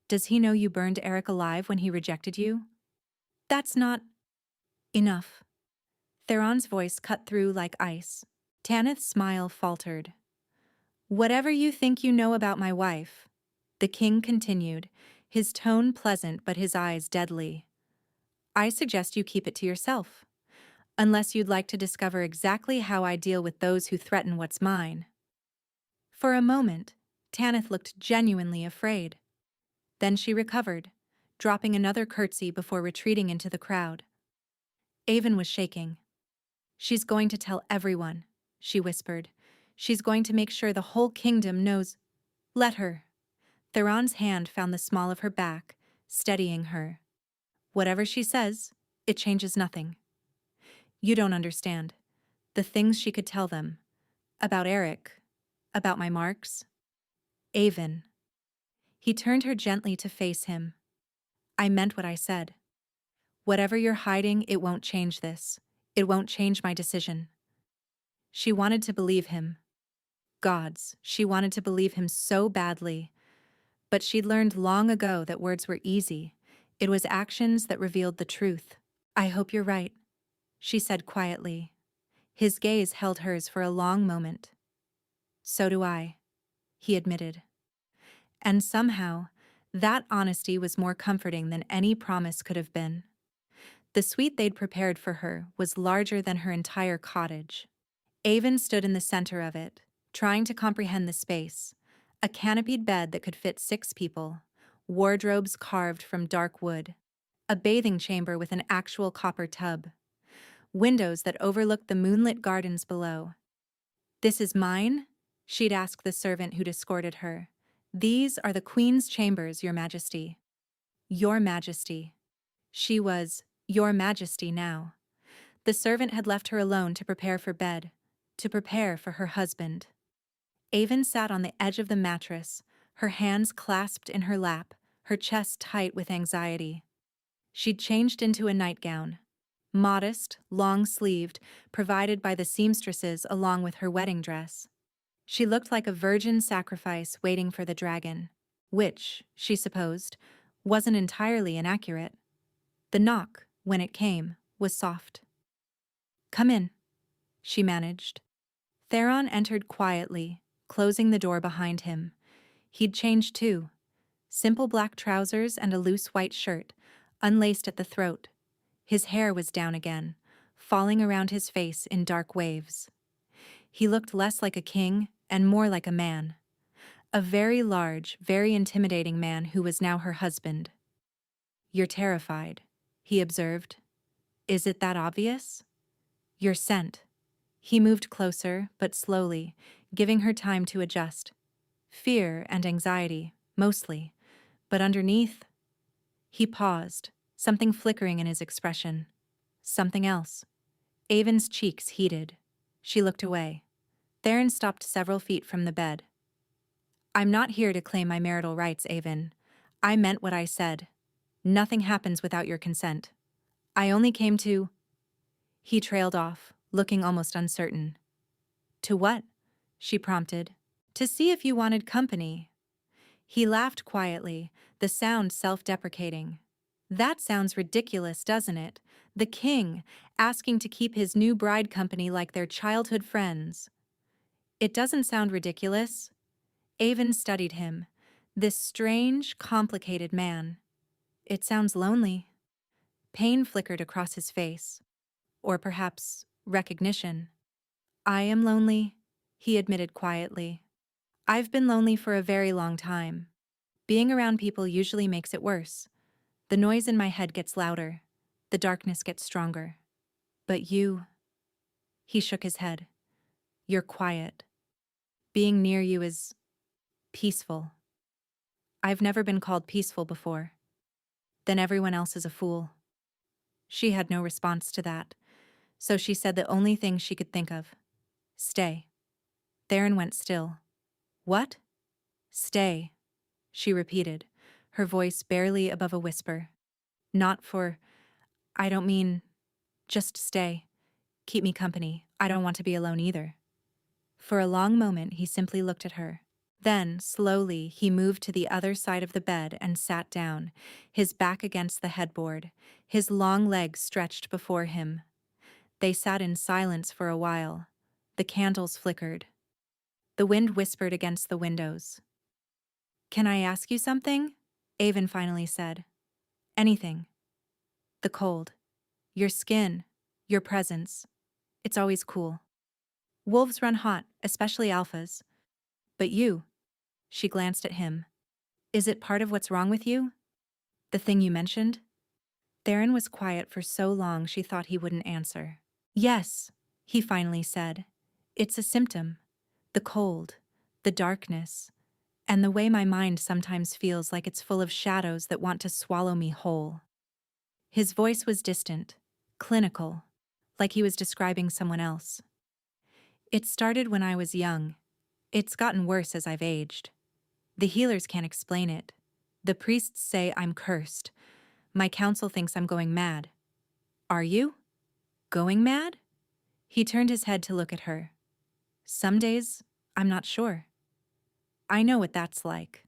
Does he know you burned Eric alive when he rejected you?" "That's not enough." Theron's voice cut through like ice. Tanith's smile faltered. "Whatever you think you know about my wife," the king continued, his tone pleasant but his eyes deadly, "I suggest you keep it to yourself, unless you'd like to discover exactly how I deal with those who threaten what's mine." For a moment, Tanith looked genuinely afraid. Then she recovered, dropping another curtsy before retreating into the crowd. Avon was shaking. "She's going to tell everyone," she whispered. "She's going to make sure the whole kingdom knows." "Let her." Theron's hand found the small of her back, steadying her. "Whatever she says, it changes nothing. You don't understand. The things she could tell them. About Eric. About my marks. Avon." He turned her gently to face him. "I meant what I said. Whatever you're hiding, it won't change this. It won't change my decision." She wanted to believe him. Gods, she wanted to believe him so badly. But she'd learned long ago that words were easy. It was actions that revealed the truth. "I hope you're right," she said quietly. His gaze held hers for a long moment. "So do I," he admitted. And somehow, that honesty was more comforting than any promise could have been. The suite they'd prepared for her was larger than her entire cottage. Avon stood in the center of it, trying to comprehend the space. A canopied bed that could fit 6 people, wardrobes carved from dark wood, a bathing chamber with an actual copper tub, windows that overlooked the moonlit gardens below. "This is mine?" she'd ask the servant who'd escorted her. "These are the Queen's chambers, Your Majesty." Your Majesty. She was Your Majesty now. The servant had left her alone to prepare for bed, to prepare for her husband. Avon sat on the edge of the mattress, her hands clasped in her lap, her chest tight with anxiety. She'd changed into a nightgown. modest, long-sleeved, provided by the seamstresses along with her wedding dress. She looked like a virgin sacrifice waiting for the dragon, which, she supposed, wasn't entirely inaccurate. The knock, when it came, was soft. "Come in," she managed. Theron entered quietly, closing the door behind him. He'd changed too. Simple black trousers and a loose white shirt, unlaced at the throat. His hair was down again, falling around his face in dark waves. He looked less like a king and more like a man. A very large, very intimidating man who was now her husband. "You're terrified," he observed. "Is it that obvious?" "You're sent." He moved closer, but slowly, giving her time to adjust. Fear and anxiety, mostly. But underneath... He paused, something flickering in his expression. Something else. Avon's cheeks heated. She looked away. Theron stopped several feet from the bed. "I'm not here to claim my marital rights, Avon. I meant what I said. Nothing happens without your consent. I only came to..." He trailed off, looking almost uncertain. "To what?" she prompted. "To see if you wanted company." He laughed quietly, the sound self-deprecating. "That sounds ridiculous, doesn't it? The king, asking to keep his new bride company like their childhood friends." "It doesn't sound ridiculous." Avon studied him, this strange, complicated man. "It sounds lonely." Pain flickered across his face. Or perhaps recognition. "I am lonely," he admitted quietly. "I've been lonely for a very long time. Being around people usually makes it worse. The noise in my head gets louder. The darkness gets stronger. But you..." He shook his head. "You're quiet. Being near you is... peaceful." "I've never been called peaceful before." "Then everyone else is a fool." She had no response to that, so she said the only thing she could think of. "Stay." Theron went still. "What?" "Stay," she repeated, her voice barely above a whisper. "Not for... I don't mean... just stay. Keep me company. I don't want to be alone either." For a long moment he simply looked at her. Then, slowly, he moved to the other side of the bed and sat down, his back against the headboard, his long legs stretched before him. They sat in silence for a while. The candles flickered. The wind whispered against the windows. "Can I ask you something?" Avon finally said. "Anything." "The cold. Your skin. Your presence. It's always cool. Wolves run hot, especially alphas. But you..." She glanced at him. "Is it part of what's wrong with you? The thing you mentioned?" Theron was quiet for so long she thought he wouldn't answer. "Yes," he finally said. "It's a symptom. The cold. The darkness. And the way my mind sometimes feels like it's full of shadows that want to swallow me whole." His voice was distant, clinical, like he was describing someone else. "It started when I was young. It's gotten worse as I've aged. The healers can't explain it. The priests say I'm cursed. My council thinks I'm going mad." "Are you? Going mad?" He turned his head to look at her. "Some days, I'm not sure." "I know what that's like,"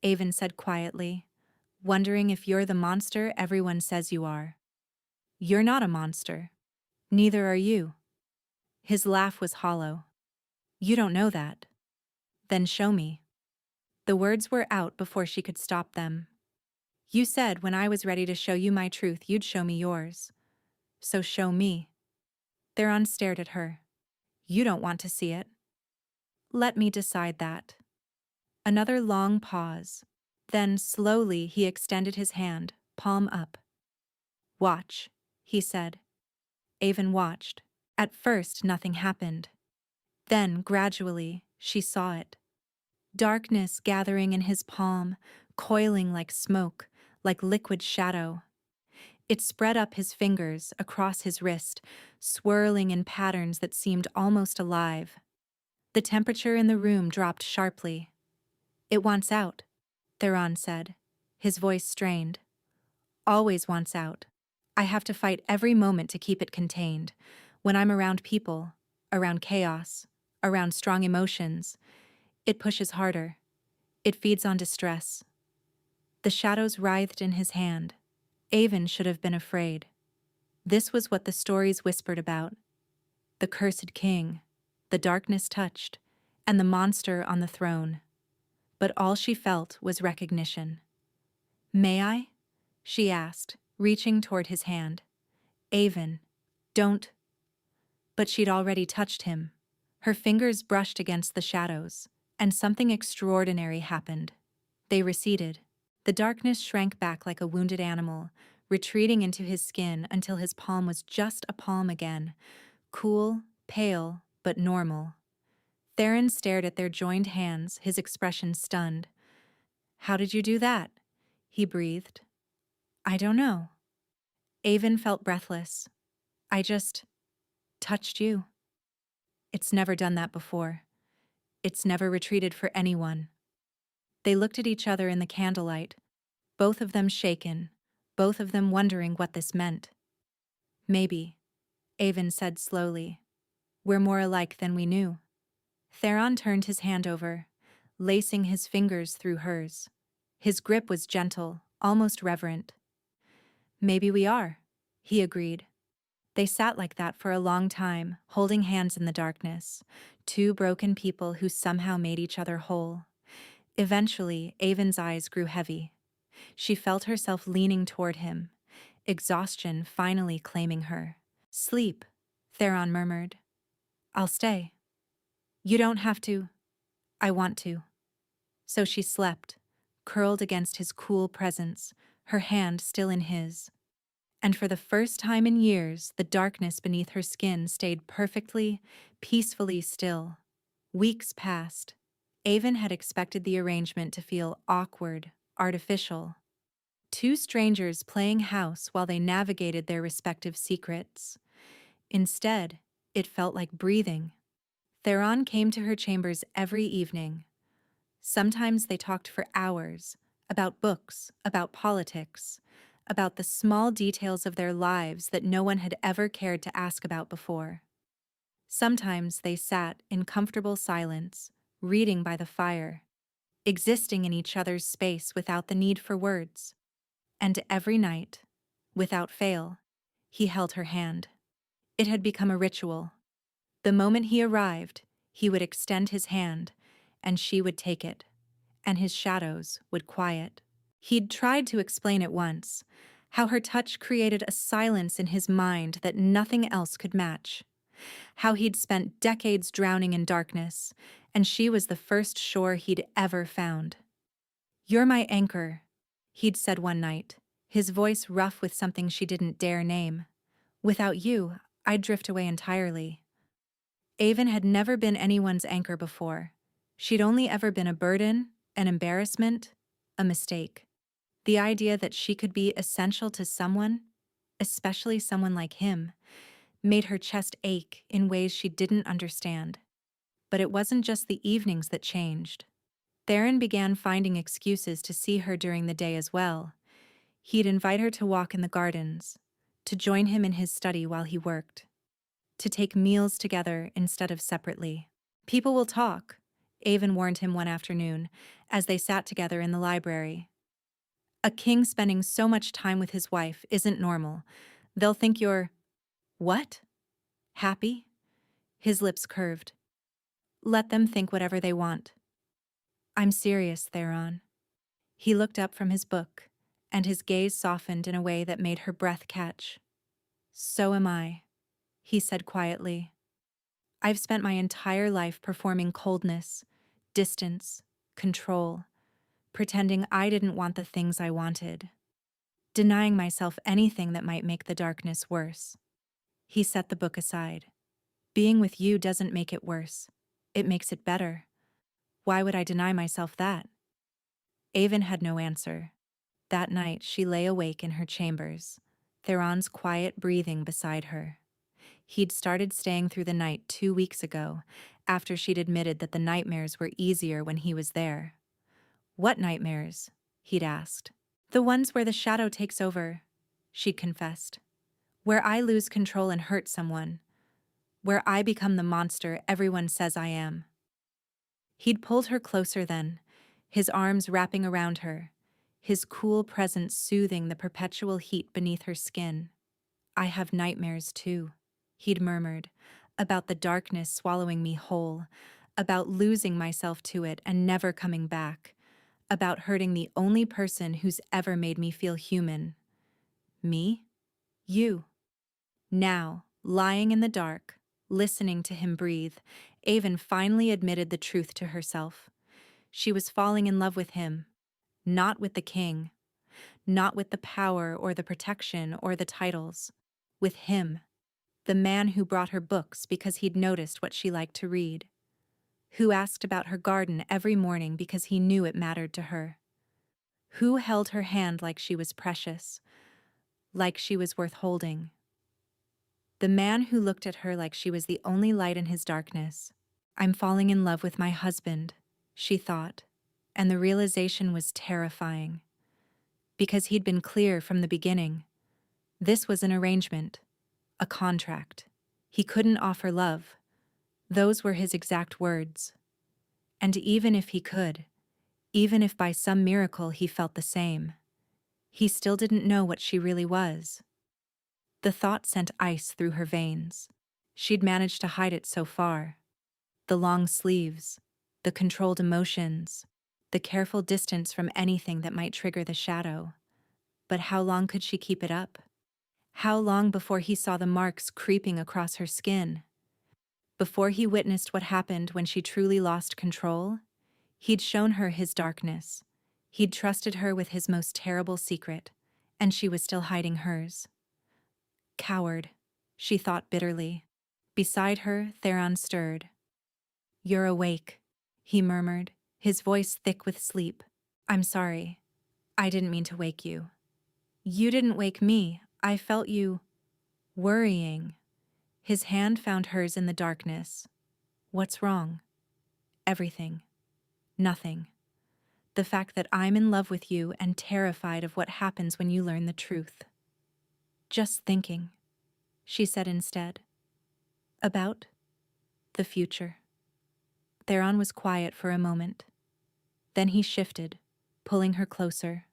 Avon said quietly, "wondering if you're the monster everyone says you are." "You're not a monster. Neither are you." His laugh was hollow. "You don't know that." "Then show me." The words were out before she could stop them. "You said when I was ready to show you my truth you'd show me yours. So show me." Theron stared at her. "You don't want to see it." "Let me decide that." Another long pause. Then slowly he extended his hand, palm up. "Watch," he said. Avon watched. At first nothing happened. Then, gradually, she saw it. Darkness gathering in his palm, coiling like smoke, like liquid shadow. It spread up his fingers, across his wrist, swirling in patterns that seemed almost alive. The temperature in the room dropped sharply. "It wants out," Theron said, his voice strained. "Always wants out. I have to fight every moment to keep it contained. When I'm around people, around chaos, around strong emotions, it pushes harder. It feeds on distress. The shadows writhed in his hand. Avon should have been afraid. This was what the stories whispered about. The cursed king, the darkness touched, and the monster on the throne. But all she felt was recognition. "May I?" she asked, reaching toward his hand. "Avon, don't." But she'd already touched him. Her fingers brushed against the shadows, and something extraordinary happened. They receded. The darkness shrank back like a wounded animal, retreating into his skin until his palm was just a palm again, cool, pale, but normal. Theron stared at their joined hands, his expression stunned. "How did you do that?" he breathed. "I don't know." Avon felt breathless. "I just touched you." It's never done that before. It's never retreated for anyone. They looked at each other in the candlelight, both of them shaken, both of them wondering what this meant. "Maybe," Avon said slowly. "We're more alike than we knew." Theron turned his hand over, lacing his fingers through hers. His grip was gentle, almost reverent. "Maybe we are," he agreed. They sat like that for a long time, holding hands in the darkness, two broken people who somehow made each other whole. Eventually, Avon's eyes grew heavy. She felt herself leaning toward him, exhaustion finally claiming her. "Sleep," Theron murmured. "I'll stay." "You don't have to." "I want to." So she slept, curled against his cool presence, her hand still in his. And for the first time in years, the darkness beneath her skin stayed perfectly, peacefully still. Weeks passed. Avon had expected the arrangement to feel awkward, artificial. Two strangers playing house while they navigated their respective secrets. Instead, it felt like breathing. Theron came to her chambers every evening. Sometimes they talked for hours, about books, about politics, about the small details of their lives that no one had ever cared to ask about before. Sometimes they sat in comfortable silence, reading by the fire, existing in each other's space without the need for words. And every night, without fail, he held her hand. It had become a ritual. The moment he arrived, he would extend his hand, and she would take it, and his shadows would quiet. He'd tried to explain it once, how her touch created a silence in his mind that nothing else could match. How he'd spent decades drowning in darkness, and she was the first shore he'd ever found. "You're my anchor," he'd said one night, his voice rough with something she didn't dare name. "Without you, I'd drift away entirely." Avon had never been anyone's anchor before. She'd only ever been a burden, an embarrassment, a mistake. The idea that she could be essential to someone, especially someone like him, made her chest ache in ways she didn't understand. But it wasn't just the evenings that changed. Theron began finding excuses to see her during the day as well. He'd invite her to walk in the gardens, to join him in his study while he worked, to take meals together instead of separately. "People will talk," Avon warned him one afternoon, as they sat together in the library. "A king spending so much time with his wife isn't normal. They'll think you're—" "What? Happy?" His lips curved. "Let them think whatever they want." "I'm serious, Theron." He looked up from his book, and his gaze softened in a way that made her breath catch. "So am I," he said quietly. "I've spent my entire life performing coldness, distance, control, pretending I didn't want the things I wanted, denying myself anything that might make the darkness worse." He set the book aside. "Being with you doesn't make it worse. It makes it better. Why would I deny myself that?" Avon had no answer. That night she lay awake in her chambers, Theron's quiet breathing beside her. He'd started staying through the night 2 weeks ago, after she'd admitted that the nightmares were easier when he was there. "What nightmares?" he'd asked. "The ones where the shadow takes over," she'd confessed. where I lose control and hurt someone, where I become the monster everyone says I am. He'd pulled her closer then, his arms wrapping around her, his cool presence soothing the perpetual heat beneath her skin. I have nightmares too, he'd murmured, about the darkness swallowing me whole, about losing myself to it and never coming back, about hurting the only person who's ever made me feel human. Me? You. Now, lying in the dark, listening to him breathe, Avon finally admitted the truth to herself. She was falling in love with him, not with the king, not with the power or the protection or the titles, with him, the man who brought her books because he'd noticed what she liked to read, who asked about her garden every morning because he knew it mattered to her, who held her hand like she was precious, like she was worth holding. The man who looked at her like she was the only light in his darkness. I'm falling in love with my husband, she thought, and the realization was terrifying. Because he'd been clear from the beginning. This was an arrangement, a contract. He couldn't offer love. Those were his exact words. And even if he could, even if by some miracle he felt the same, he still didn't know what she really was. The thought sent ice through her veins. She'd managed to hide it so far. The long sleeves, the controlled emotions, the careful distance from anything that might trigger the shadow. But how long could she keep it up? How long before he saw the marks creeping across her skin? Before he witnessed what happened when she truly lost control? He'd shown her his darkness. He'd trusted her with his most terrible secret, and she was still hiding hers. Coward, she thought bitterly. Beside her, Theron stirred. You're awake, he murmured, his voice thick with sleep. I'm sorry. I didn't mean to wake you. You didn't wake me. I felt you worrying. His hand found hers in the darkness. What's wrong? Everything. Nothing. The fact that I'm in love with you and terrified of what happens when you learn the truth. Just thinking, she said instead. About the future. Theron was quiet for a moment. Then he shifted, pulling her closer,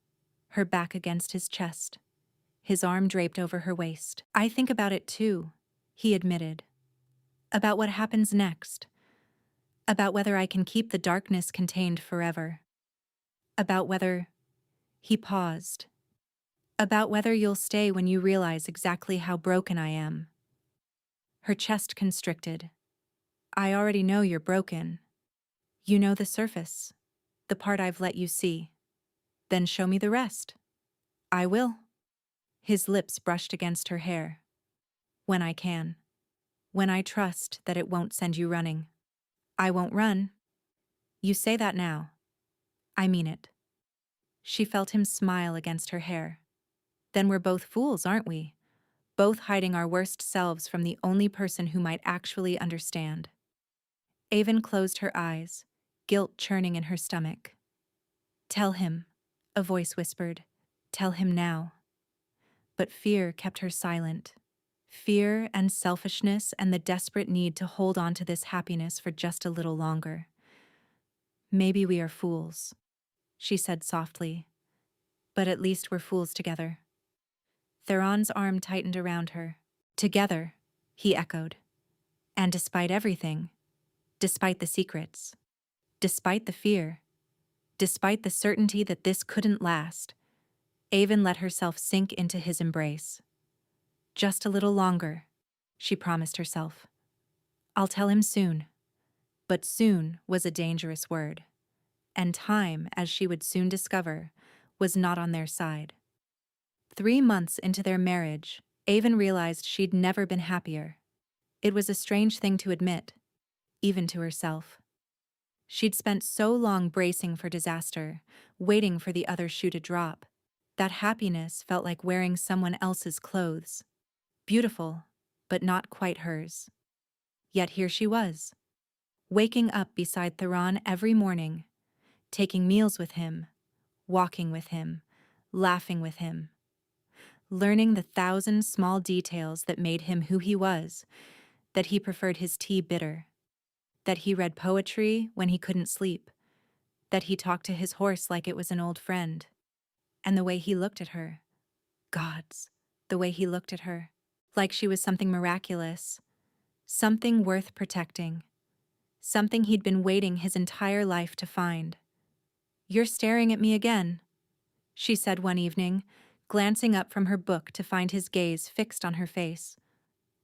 her back against his chest, his arm draped over her waist. I think about it too, he admitted. About what happens next. About whether I can keep the darkness contained forever. About whether... He paused. About whether you'll stay when you realize exactly how broken I am. Her chest constricted. I already know you're broken. You know the surface, the part I've let you see. Then show me the rest. I will. His lips brushed against her hair. When I can. When I trust that it won't send you running. I won't run. You say that now. I mean it. She felt him smile against her hair. Then we're both fools, aren't we? Both hiding our worst selves from the only person who might actually understand. Avon closed her eyes, guilt churning in her stomach. Tell him, a voice whispered. Tell him now. But fear kept her silent. Fear and selfishness and the desperate need to hold on to this happiness for just a little longer. Maybe we are fools, she said softly. But at least we're fools together. Theron's arm tightened around her. Together, he echoed. And despite everything, despite the secrets, despite the fear, despite the certainty that this couldn't last, Avon let herself sink into his embrace. Just a little longer, she promised herself. I'll tell him soon. But soon was a dangerous word. And time, as she would soon discover, was not on their side. 3 months into their marriage, Avon realized she'd never been happier. It was a strange thing to admit, even to herself. She'd spent so long bracing for disaster, waiting for the other shoe to drop. That happiness felt like wearing someone else's clothes. Beautiful, but not quite hers. Yet here she was, waking up beside Theron every morning, taking meals with him, walking with him, laughing with him. learning the 1,000 small details that made him who he was, that he preferred his tea bitter, that he read poetry when he couldn't sleep, that he talked to his horse like it was an old friend, and the way he looked at her. Gods, the way he looked at her, like she was something miraculous, something worth protecting, something he'd been waiting his entire life to find. "You're staring at me again," she said one evening, glancing up from her book to find his gaze fixed on her face.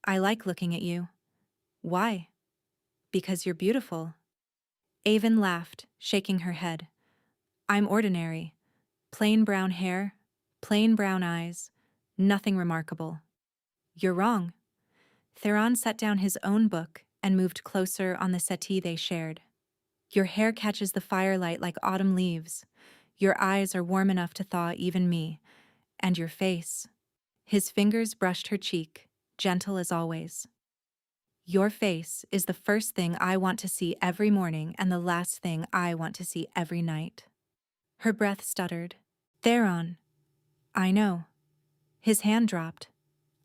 "I like looking at you." "Why?" "Because you're beautiful." Avon laughed, shaking her head. "I'm ordinary. Plain brown hair, plain brown eyes, nothing remarkable." "You're wrong." Theron set down his own book and moved closer on the settee they shared. "Your hair catches the firelight like autumn leaves. Your eyes are warm enough to thaw even me. And your face." His fingers brushed her cheek, gentle as always. "Your face is the first thing I want to see every morning and the last thing I want to see every night." Her breath stuttered. "Theron." "I know." His hand dropped.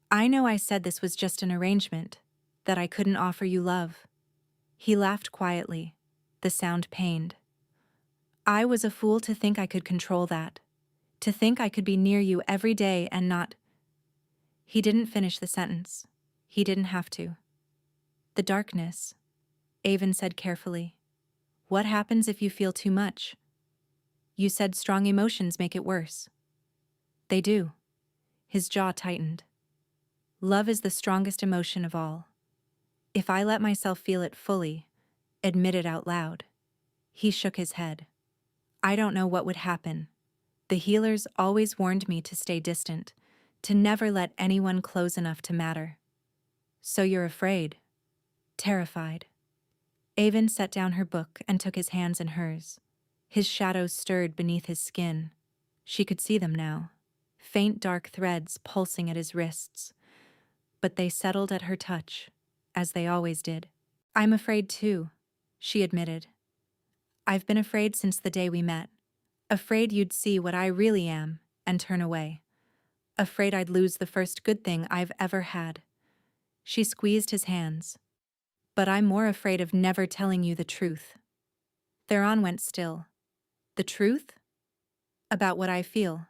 "I know I said this was just an arrangement, that I couldn't offer you love." He laughed quietly. The sound pained. "I was a fool to think I could control that, to think I could be near you every day and not—" He didn't finish the sentence. He didn't have to. "The darkness," Avon said carefully. "What happens if you feel too much? You said strong emotions make it worse." "They do." His jaw tightened. "Love is the strongest emotion of all. If I let myself feel it fully, admit it out loud." He shook his head. "I don't know what would happen. The healers always warned me to stay distant, to never let anyone close enough to matter." "So you're afraid?" "Terrified." Avon set down her book and took his hands in hers. His shadows stirred beneath his skin. She could see them now, faint dark threads pulsing at his wrists. But they settled at her touch, as they always did. "I'm afraid too," she admitted. "I've been afraid since the day we met. Afraid you'd see what I really am and turn away. Afraid I'd lose the first good thing I've ever had." She squeezed his hands. "But I'm more afraid of never telling you the truth." Theron went still. "The truth?" "About what I feel."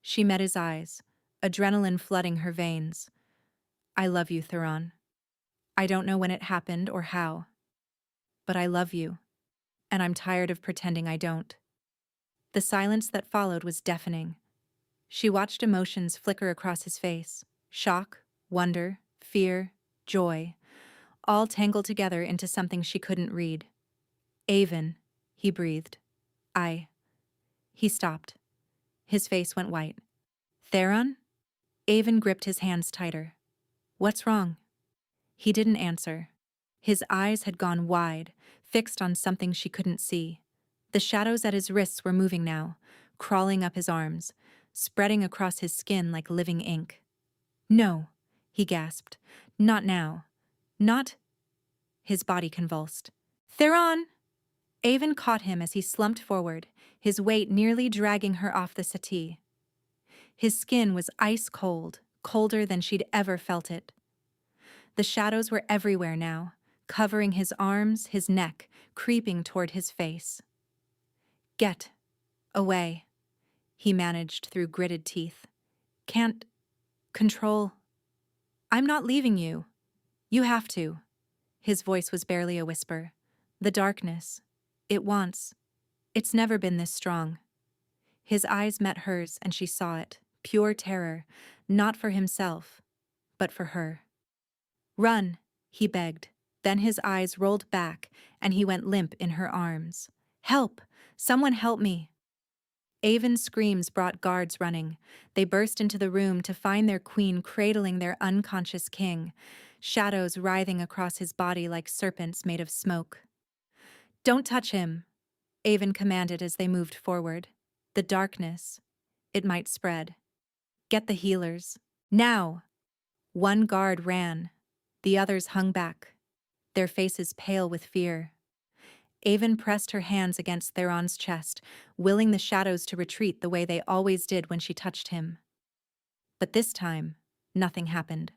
She met his eyes, adrenaline flooding her veins. "I love you, Theron. I don't know when it happened or how. But I love you, and I'm tired of pretending I don't." The silence that followed was deafening. She watched emotions flicker across his face. Shock, wonder, fear, joy, all tangled together into something she couldn't read. "Avon," he breathed. He stopped. His face went white. "Theron?" Avon gripped his hands tighter. "What's wrong?" He didn't answer. His eyes had gone wide, fixed on something she couldn't see. The shadows at his wrists were moving now, crawling up his arms, spreading across his skin like living ink. "No," he gasped. "Not now. Not—" His body convulsed. "Theron!" Avon caught him as he slumped forward, his weight nearly dragging her off the settee. His skin was ice cold, colder than she'd ever felt it. The shadows were everywhere now, covering his arms, his neck, creeping toward his face. "Get away," he managed through gritted teeth. "Can't control. I'm not leaving you. You have to." His voice was barely a whisper. "The darkness. It's never been this strong." His eyes met hers and she saw it, pure terror, not for himself, but for her. "Run," he begged. Then his eyes rolled back and he went limp in her arms. "Help! Someone help me!" Avon's screams brought guards running. They burst into the room to find their queen cradling their unconscious king, shadows writhing across his body like serpents made of smoke. "Don't touch him," Avon commanded as they moved forward. "The darkness. It might spread. Get the healers. Now!" One guard ran. The others hung back, their faces pale with fear. Avon pressed her hands against Theron's chest, willing the shadows to retreat the way they always did when she touched him. But this time, nothing happened.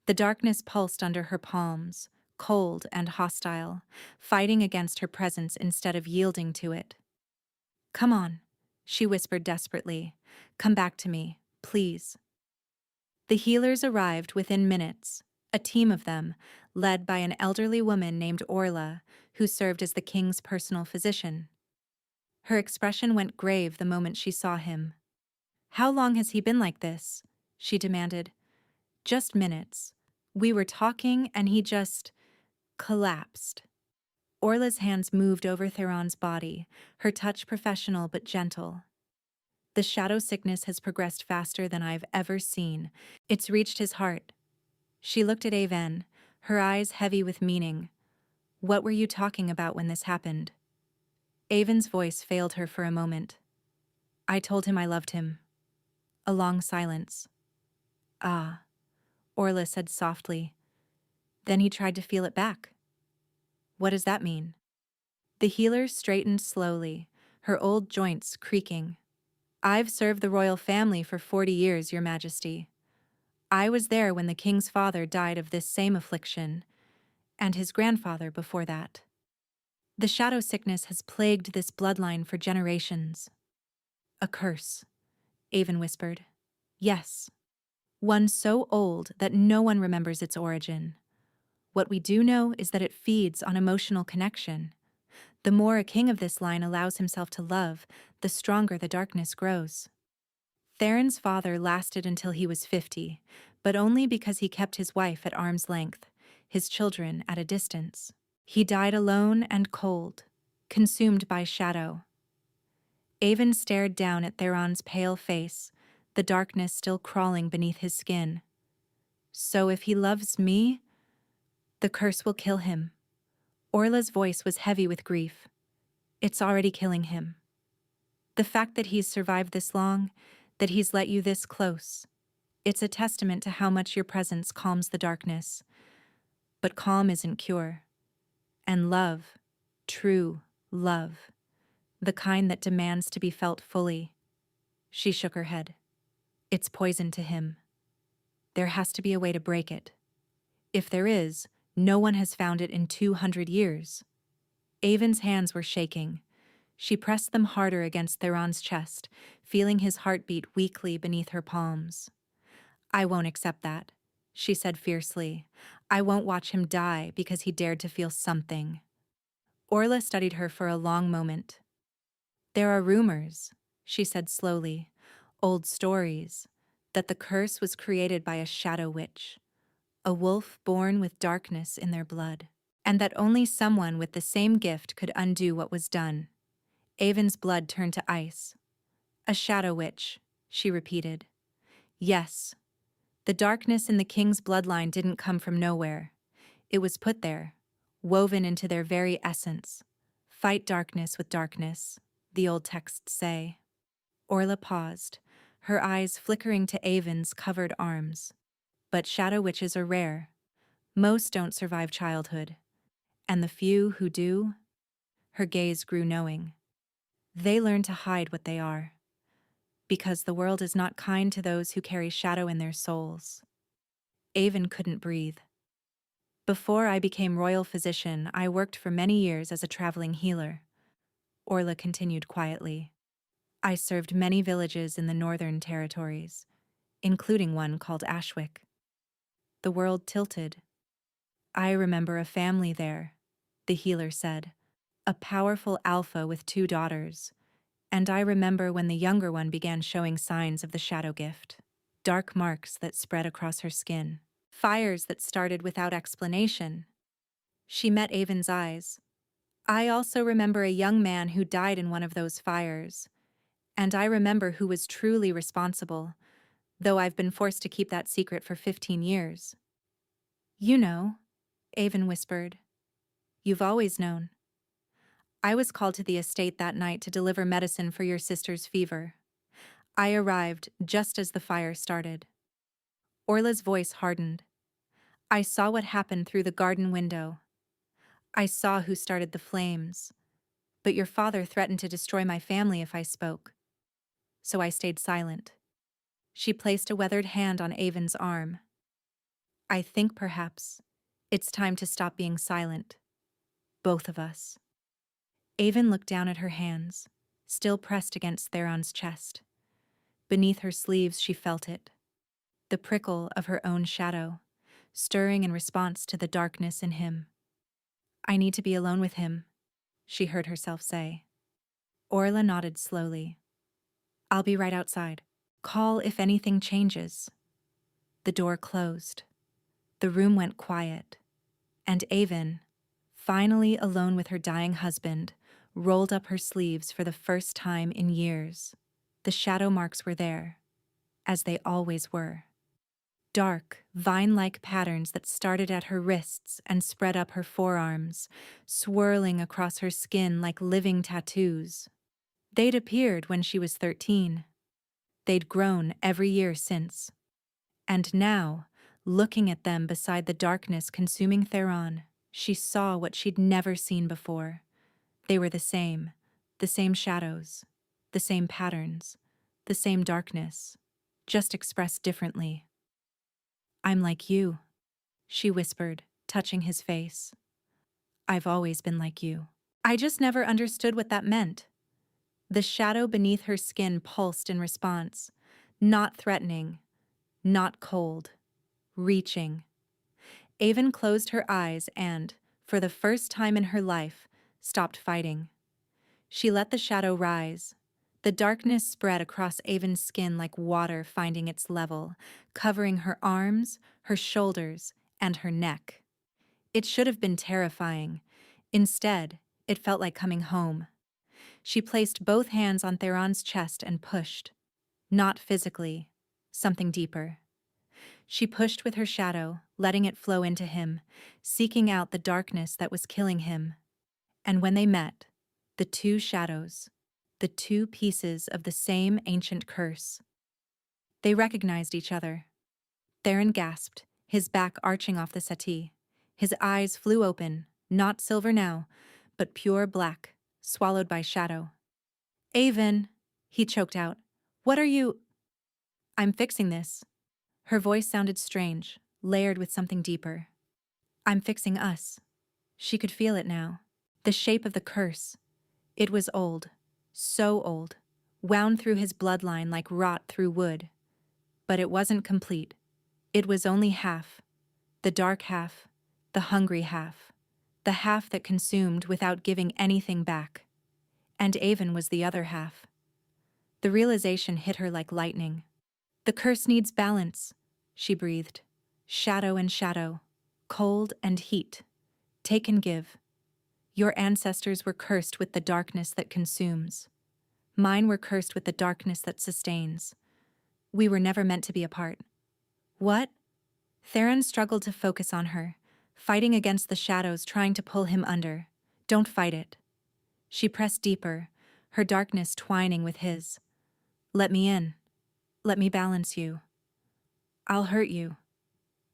The darkness pulsed under her palms, cold and hostile, fighting against her presence instead of yielding to it. "Come on," she whispered desperately. "Come back to me, please." The healers arrived within minutes, a team of them, led by an elderly woman named Orla, who served as the king's personal physician. Her expression went grave the moment she saw him. "How long has he been like this?" she demanded. "Just minutes. We were talking and he just collapsed." Orla's hands moved over Theron's body, her touch professional but gentle. "The shadow sickness has progressed faster than I've ever seen. It's reached his heart." She looked at Aven, her eyes heavy with meaning. "What were you talking about when this happened?" Aven's voice failed her for a moment. "I told him I loved him." A long silence. "Ah," Orla said softly. "Then he tried to feel it back." "What does that mean?" The healer straightened slowly, her old joints creaking. "I've served the royal family for 40 years, Your Majesty. I was there when the king's father died of this same affliction, and his grandfather before that. The shadow sickness has plagued this bloodline for generations." "A curse," Aven whispered. "Yes. One so old that no one remembers its origin. What we do know is that it feeds on emotional connection. The more a king of this line allows himself to love, the stronger the darkness grows." Theron's father lasted until he was 50, but only because he kept his wife at arm's length, his children at a distance. He died alone and cold, consumed by shadow. Aven stared down at Theron's pale face, the darkness still crawling beneath his skin. "So if he loves me, the curse will kill him." Orla's voice was heavy with grief. "It's already killing him. The fact that he's survived this long, that he's let you this close, it's a testament to how much your presence calms the darkness. But calm isn't cure. And love, true love, the kind that demands to be felt fully." She shook her head. "It's poison to him. There has to be a way to break it. If there is, no one has found it in 200 years." Aven's hands were shaking. She pressed them harder against Theron's chest, feeling his heartbeat weakly beneath her palms. "I won't accept that," she said fiercely. "I won't watch him die because he dared to feel something." Orla studied her for a long moment. "There are rumors," she said slowly, "old stories, that the curse was created by a shadow witch, a wolf born with darkness in their blood, and that only someone with the same gift could undo what was done." Aven's blood turned to ice. "A shadow witch," she repeated. "Yes. The darkness in the king's bloodline didn't come from nowhere. It was put there, woven into their very essence. Fight darkness with darkness, the old texts say." Orla paused, her eyes flickering to Aven's covered arms. "But shadow witches are rare. Most don't survive childhood. And the few who do," her gaze grew knowing, "they learn to hide what they are. Because the world is not kind to those who carry shadow in their souls." Aven couldn't breathe. "Before I became royal physician, I worked for many years as a traveling healer," Orla continued quietly. "I served many villages in the northern territories, including one called Ashwick." The world tilted. "I remember a family there," the healer said, "a powerful alpha with 2 daughters. And I remember when the younger one began showing signs of the shadow gift. Dark marks that spread across her skin. Fires that started without explanation." She met Aven's eyes. "I also remember a young man who died in one of those fires. And I remember who was truly responsible, though I've been forced to keep that secret for 15 years. "You know," Aven whispered. "You've always known." "I was called to the estate that night to deliver medicine for your sister's fever. I arrived just as the fire started." Orla's voice hardened. "I saw what happened through the garden window. I saw who started the flames. But your father threatened to destroy my family if I spoke. So I stayed silent." She placed a weathered hand on Avon's arm. I think perhaps it's time to stop being silent. Both of us. Avon looked down at her hands, still pressed against Theron's chest. Beneath her sleeves she felt it. The prickle of her own shadow, stirring in response to the darkness in him. I need to be alone with him, she heard herself say. Orla nodded slowly. I'll be right outside. Call if anything changes. The door closed. The room went quiet, and Avon, finally alone with her dying husband, rolled up her sleeves for the first time in years. The shadow marks were there, as they always were. Dark, vine-like patterns that started at her wrists and spread up her forearms, swirling across her skin like living tattoos. They'd appeared when she was 13. They'd grown every year since. And now, looking at them beside the darkness consuming Theron, she saw what she'd never seen before. They were the same shadows, the same patterns, the same darkness, just expressed differently. I'm like you, she whispered, touching his face. I've always been like you. I just never understood what that meant. The shadow beneath her skin pulsed in response, not threatening, not cold, reaching. Avon closed her eyes and, for the first time in her life, stopped fighting. She let the shadow rise. The darkness spread across Avon's skin like water finding its level, covering her arms, her shoulders, and her neck. It should have been terrifying. Instead, it felt like coming home. She placed both hands on Theron's chest and pushed. Not physically, something deeper. She pushed with her shadow, letting it flow into him, seeking out the darkness that was killing him. And when they met, the two shadows, the two pieces of the same ancient curse. They recognized each other. Theron gasped, his back arching off the settee. His eyes flew open, not silver now, but pure black, swallowed by shadow. Avon, he choked out. What are you? I'm fixing this. Her voice sounded strange, layered with something deeper. I'm fixing us. She could feel it now. The shape of the curse. It was old, so old, wound through his bloodline like rot through wood. But it wasn't complete. It was only half. The dark half, the hungry half, the half that consumed without giving anything back. And Avon was the other half. The realization hit her like lightning. The curse needs balance, she breathed. Shadow and shadow, cold and heat. Take and give. Your ancestors were cursed with the darkness that consumes. Mine were cursed with the darkness that sustains. We were never meant to be apart. What? Theron struggled to focus on her, fighting against the shadows trying to pull him under. Don't fight it. She pressed deeper, her darkness twining with his. Let me in. Let me balance you. I'll hurt you.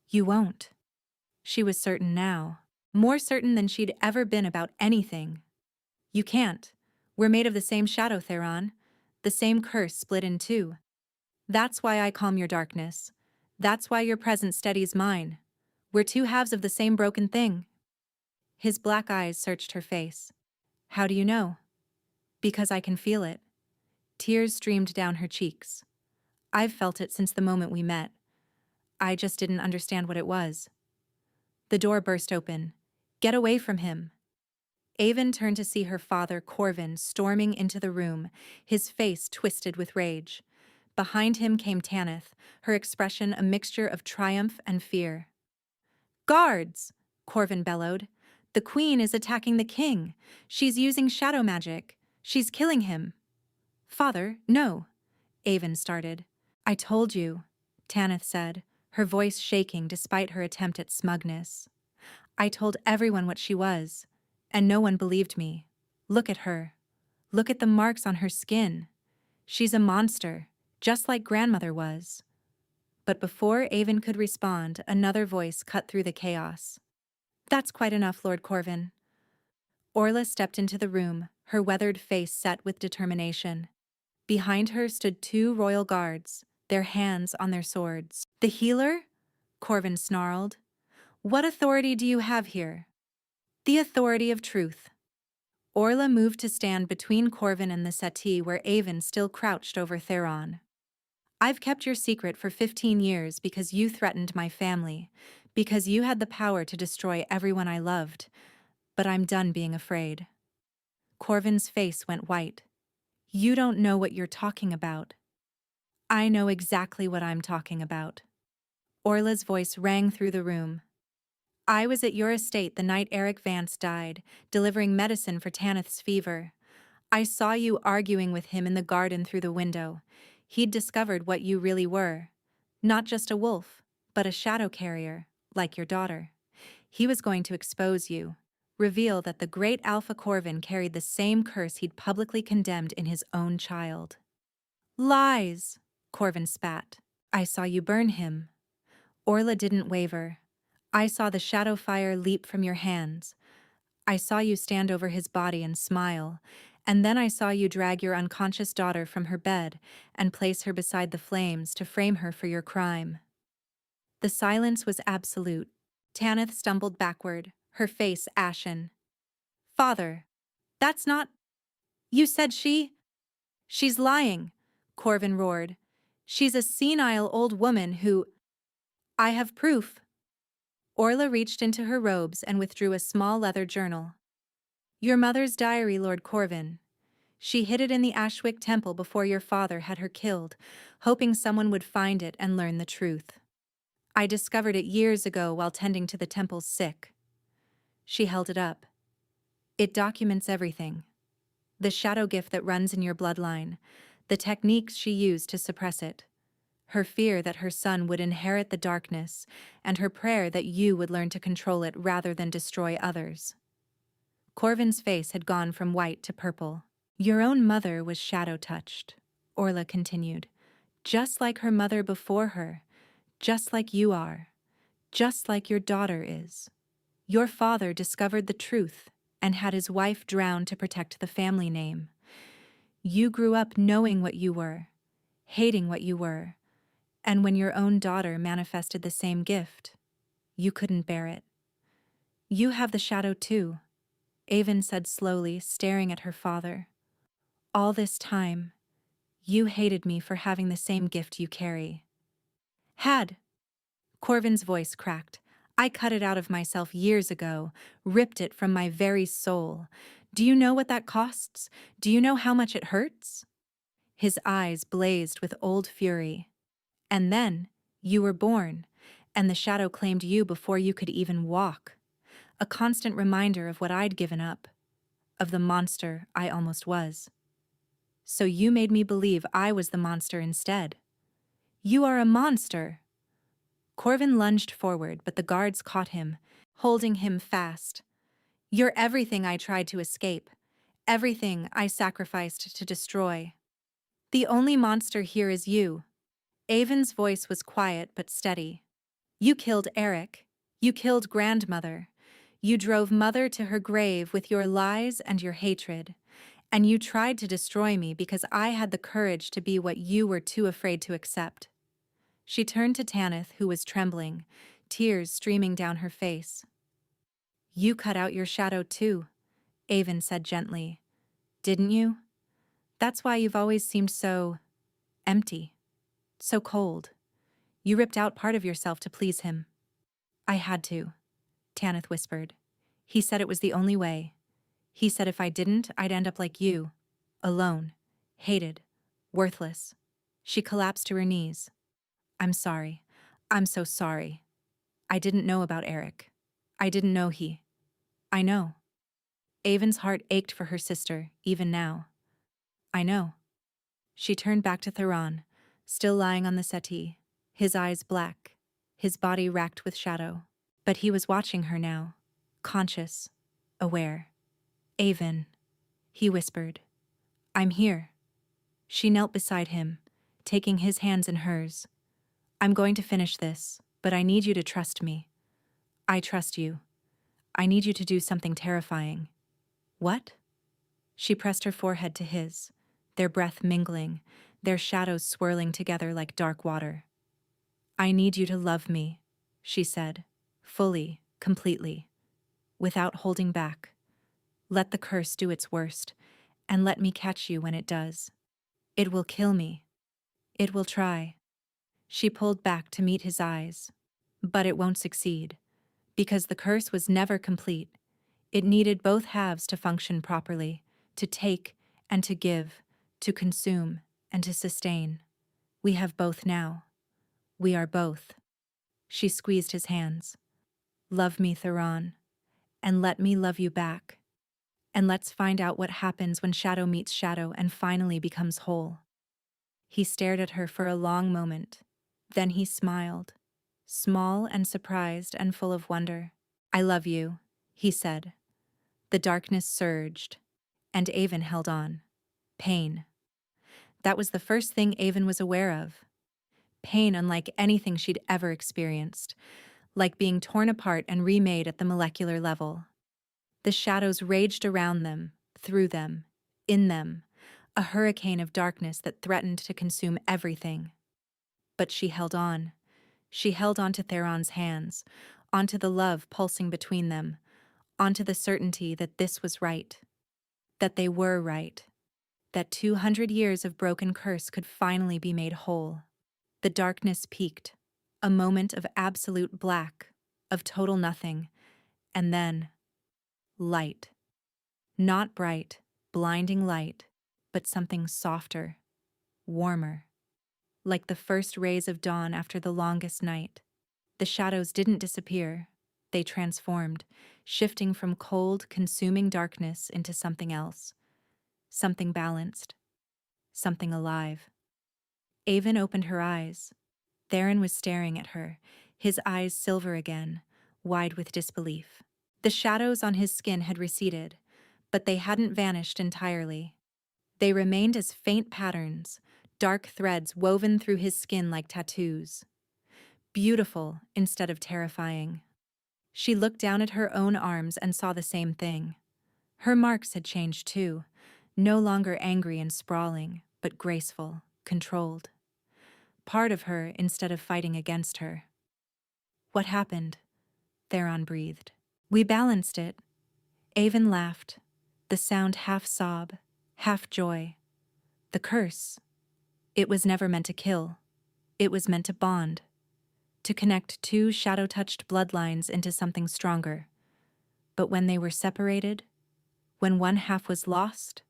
You won't. She was certain now, more certain than she'd ever been about anything. You can't. We're made of the same shadow, Theron. The same curse split in two. That's why I calm your darkness. That's why your presence steadies mine. We're two halves of the same broken thing. His black eyes searched her face. How do you know? Because I can feel it. Tears streamed down her cheeks. I've felt it since the moment we met. I just didn't understand what it was. The door burst open. Get away from him. Avon turned to see her father, Corvin, storming into the room, his face twisted with rage. Behind him came Tanith, her expression a mixture of triumph and fear. Guards! Corvin bellowed. The queen is attacking the king. She's using shadow magic. She's killing him. Father, no. Avon started. I told you, Tanith said, her voice shaking despite her attempt at smugness. I told everyone what she was, and no one believed me. Look at her. Look at the marks on her skin. She's a monster, just like grandmother was. But before Avon could respond, another voice cut through the chaos. That's quite enough, Lord Corvin. Orla stepped into the room, her weathered face set with determination. Behind her stood two royal guards, their hands on their swords. The healer? Corvin snarled. What authority do you have here? The authority of truth. Orla moved to stand between Corvin and the settee where Avon still crouched over Theron. I've kept your secret for 15 years because you threatened my family, because you had the power to destroy everyone I loved, but I'm done being afraid. Corvin's face went white. You don't know what you're talking about. I know exactly what I'm talking about. Orla's voice rang through the room. I was at your estate the night Eric Vance died, delivering medicine for Tanith's fever. I saw you arguing with him in the garden through the window. He'd discovered what you really were. Not just a wolf, but a shadow carrier, like your daughter. He was going to expose you, reveal that the great Alpha Corvin carried the same curse he'd publicly condemned in his own child. Lies, Corvin spat. I saw you burn him. Orla didn't waver. I saw the shadow fire leap from your hands. I saw you stand over his body and smile, and then I saw you drag your unconscious daughter from her bed and place her beside the flames to frame her for your crime. The silence was absolute. Tanith stumbled backward, her face ashen. Father, that's not… You said She's lying, Corvin roared. She's a senile old woman who… I have proof. Orla reached into her robes and withdrew a small leather journal. Your mother's diary, Lord Corvin. She hid it in the Ashwick Temple before your father had her killed, hoping someone would find it and learn the truth. I discovered it years ago while tending to the temple's sick. She held it up. It documents everything. The shadow gift that runs in your bloodline, the techniques she used to suppress it, her fear that her son would inherit the darkness, and her prayer that you would learn to control it rather than destroy others. Corvin's face had gone from white to purple. Your own mother was shadow-touched, Orla continued, just like her mother before her, just like you are, just like your daughter is. Your father discovered the truth and had his wife drowned to protect the family name. You grew up knowing what you were, hating what you were, and when your own daughter manifested the same gift, you couldn't bear it. You have the shadow too, Avon said slowly, staring at her father. All this time, you hated me for having the same gift you carry. Had. Corvin's voice cracked. I cut it out of myself years ago, ripped it from my very soul. Do you know what that costs? Do you know how much it hurts? His eyes blazed with old fury. And then, you were born, and the shadow claimed you before you could even walk. A constant reminder of what I'd given up, of the monster I almost was. So you made me believe I was the monster instead. You are a monster! Corvin lunged forward, but the guards caught him, holding him fast. You're everything I tried to escape, everything I sacrificed to destroy. The only monster here is you. Avon's voice was quiet but steady. You killed Eric. You killed grandmother. You drove mother to her grave with your lies and your hatred. And you tried to destroy me because I had the courage to be what you were too afraid to accept. She turned to Tanith, who was trembling, tears streaming down her face. You cut out your shadow too, Avon said gently. Didn't you? That's why you've always seemed so… empty. So cold. You ripped out part of yourself to please him. I had to, Tanith whispered. He said it was the only way. He said if I didn't, I'd end up like you. Alone. Hated. Worthless. She collapsed to her knees. I'm sorry. I'm so sorry. I didn't know about Eric. I didn't know he… I know. Avon's heart ached for her sister, even now. I know. She turned back to Theron, still lying on the settee, his eyes black, his body racked with shadow. But he was watching her now, conscious, aware. Avon, he whispered. I'm here. She knelt beside him, taking his hands in hers. I'm going to finish this, but I need you to trust me. I trust you. I need you to do something terrifying. What? She pressed her forehead to his, their breath mingling, their shadows swirling together like dark water. "I need you to love me," she said, fully, completely, without holding back. "Let the curse do its worst, and let me catch you when it does. It will kill me. It will try." She pulled back to meet his eyes. But it won't succeed, because the curse was never complete. It needed both halves to function properly, to take and to give, to consume and to sustain. We have both now. We are both. She squeezed his hands. "Love me, Theron, and let me love you back. And let's find out what happens when shadow meets shadow and finally becomes whole." He stared at her for a long moment. Then he smiled, small and surprised and full of wonder. "I love you," he said. The darkness surged, and Avon held on. Pain. That was the first thing Avon was aware of. Pain unlike anything she'd ever experienced, like being torn apart and remade at the molecular level. The shadows raged around them, through them, in them, a hurricane of darkness that threatened to consume everything. But she held on. She held on to Theron's hands, onto the love pulsing between them, onto the certainty that this was right, that they were right, that 200 years of broken curse could finally be made whole. The darkness peaked, a moment of absolute black, of total nothing, and then light. Not bright, blinding light, but something softer, warmer, like the first rays of dawn after the longest night. The shadows didn't disappear. They transformed, shifting from cold, consuming darkness into something else, something balanced, something alive. Avon opened her eyes. Theron was staring at her, his eyes silver again, wide with disbelief. The shadows on his skin had receded, but they hadn't vanished entirely. They remained as faint patterns, dark threads woven through his skin like tattoos. Beautiful instead of terrifying. She looked down at her own arms and saw the same thing. Her marks had changed too, no longer angry and sprawling, but graceful, controlled. Part of her instead of fighting against her. "What happened?" Theron breathed. "We balanced it." Avon laughed, the sound half sob, half joy. "The curse. It was never meant to kill. It was meant to bond. To connect two shadow-touched bloodlines into something stronger. But when they were separated, when one half was lost,"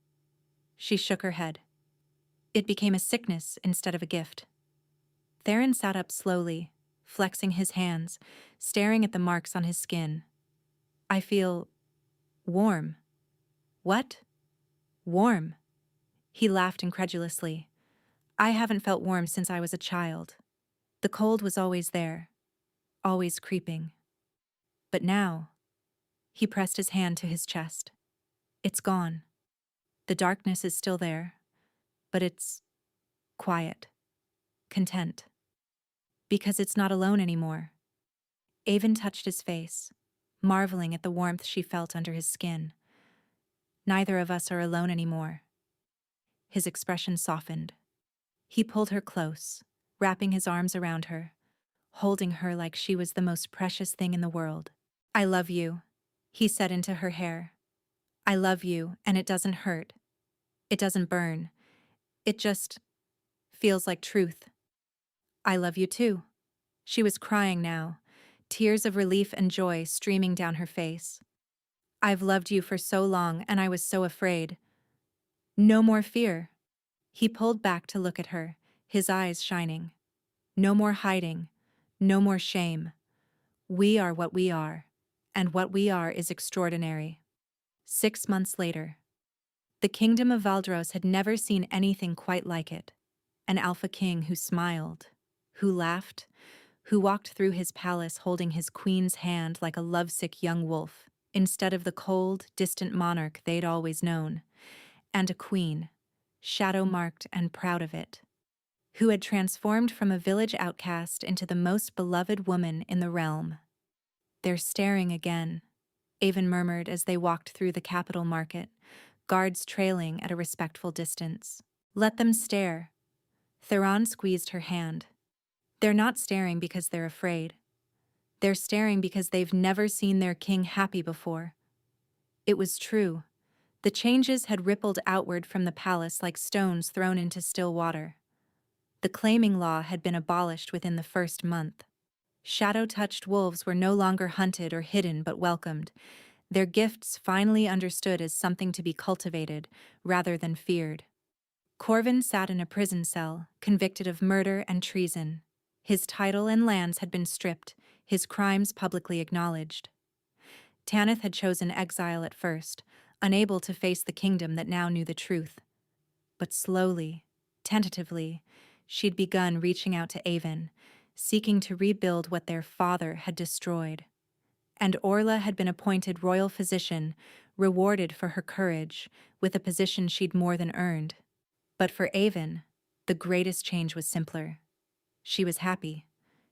she shook her head. "It became a sickness instead of a gift." Theron sat up slowly, flexing his hands, staring at the marks on his skin. "I feel warm." "What?" "Warm." He laughed incredulously. "I haven't felt warm since I was a child. The cold was always there, always creeping. But now," he pressed his hand to his chest, "it's gone. The darkness is still there, but it's quiet, content. Because it's not alone anymore." Avon touched his face, marveling at the warmth she felt under his skin. "Neither of us are alone anymore." His expression softened. He pulled her close, wrapping his arms around her, holding her like she was the most precious thing in the world. "I love you," he said into her hair. "I love you, and it doesn't hurt. It doesn't burn. It just feels like truth." "I love you too." She was crying now, tears of relief and joy streaming down her face. "I've loved you for so long, and I was so afraid." "No more fear." He pulled back to look at her, his eyes shining. "No more hiding. No more shame. We are what we are, and what we are is extraordinary." 6 months later. The kingdom of Valdros had never seen anything quite like it. An alpha king who smiled, who laughed, who walked through his palace holding his queen's hand like a lovesick young wolf, instead of the cold, distant monarch they'd always known, and a queen, shadow-marked and proud of it, who had transformed from a village outcast into the most beloved woman in the realm. "They're staring again," Avon murmured as they walked through the capital market, guards trailing at a respectful distance. "Let them stare. Theron squeezed her hand. They're not staring because they're afraid. They're staring because they've never seen their king happy before. It was true. The changes had rippled outward from the palace like stones thrown into still water. The claiming law had been abolished within the first month. Shadow-touched wolves were no longer hunted or hidden but welcomed, their gifts finally understood as something to be cultivated rather than feared. Corvin sat in a prison cell, convicted of murder and treason. His title and lands had been stripped, his crimes publicly acknowledged. Tanith had chosen exile at first, unable to face the kingdom that now knew the truth. But slowly, tentatively, she'd begun reaching out to Avon, seeking to rebuild what their father had destroyed. And Orla had been appointed royal physician, rewarded for her courage, with a position she'd more than earned. But for Avon, the greatest change was simpler. She was happy,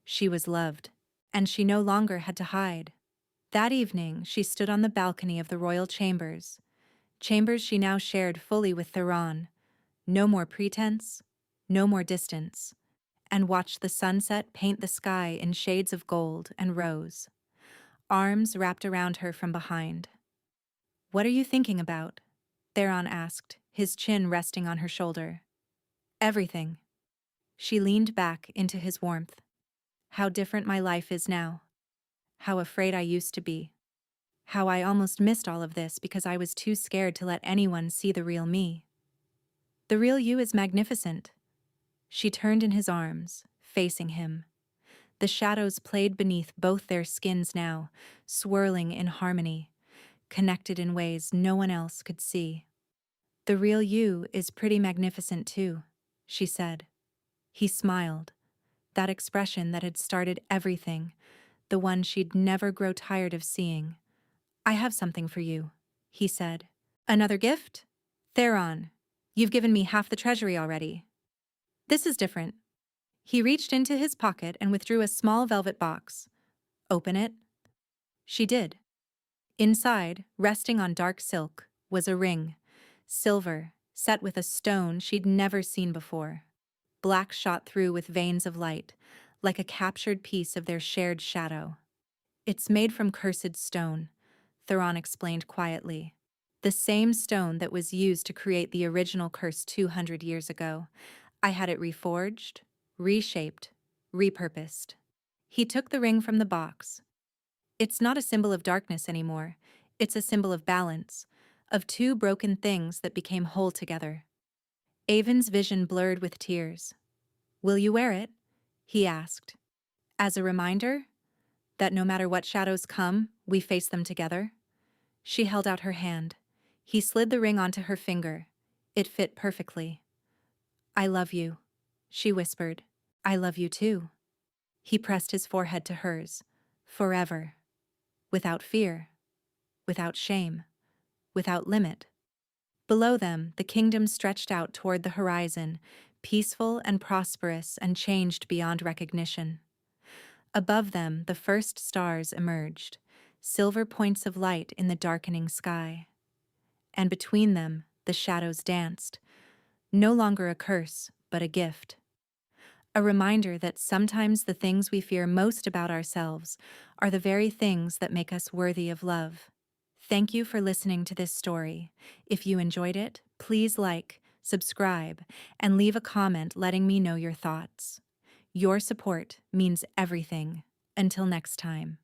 she was loved, and she no longer had to hide. That evening, she stood on the balcony of the royal chambers she now shared fully with Theron. No more pretense, no more distance, and watched the sunset paint the sky in shades of gold and rose. Arms wrapped around her from behind. "What are you thinking about?" Theron asked, his chin resting on her shoulder. "Everything." She leaned back into his warmth. "How different my life is now. How afraid I used to be. How I almost missed all of this because I was too scared to let anyone see the real me. The real you is magnificent." She turned in his arms, facing him. The shadows played beneath both their skins now, swirling in harmony, connected in ways no one else could see. "The real you is pretty magnificent too," she said. He smiled, that expression that had started everything, the one she'd never grow tired of seeing. "I have something for you," he said. "Another gift? Theron, you've given me half the treasury already. This is different." He reached into his pocket and withdrew a small velvet box. "Open it." She did. Inside, resting on dark silk, was a ring, silver, set with a stone she'd never seen before. Black shot through with veins of light, like a captured piece of their shared shadow. "It's made from cursed stone," Theron explained quietly. "The same stone that was used to create the original curse 200 years ago. I had it reforged, reshaped, repurposed." He took the ring from the box. "It's not a symbol of darkness anymore. It's a symbol of balance, of two broken things that became whole together." Avon's vision blurred with tears. "Will you wear it?" he asked. "As a reminder that no matter what shadows come, we face them together?" She held out her hand. He slid the ring onto her finger. It fit perfectly. "I love you," she whispered. "I love you too." He pressed his forehead to hers. "Forever. Without fear. Without shame. Without limit." Below them, the kingdom stretched out toward the horizon, peaceful and prosperous and changed beyond recognition. Above them, the first stars emerged, silver points of light in the darkening sky. And between them, the shadows danced, no longer a curse, but a gift. A reminder that sometimes the things we fear most about ourselves are the very things that make us worthy of love. Thank you for listening to this story. If you enjoyed it, please like, subscribe, and leave a comment letting me know your thoughts. Your support means everything. Until next time.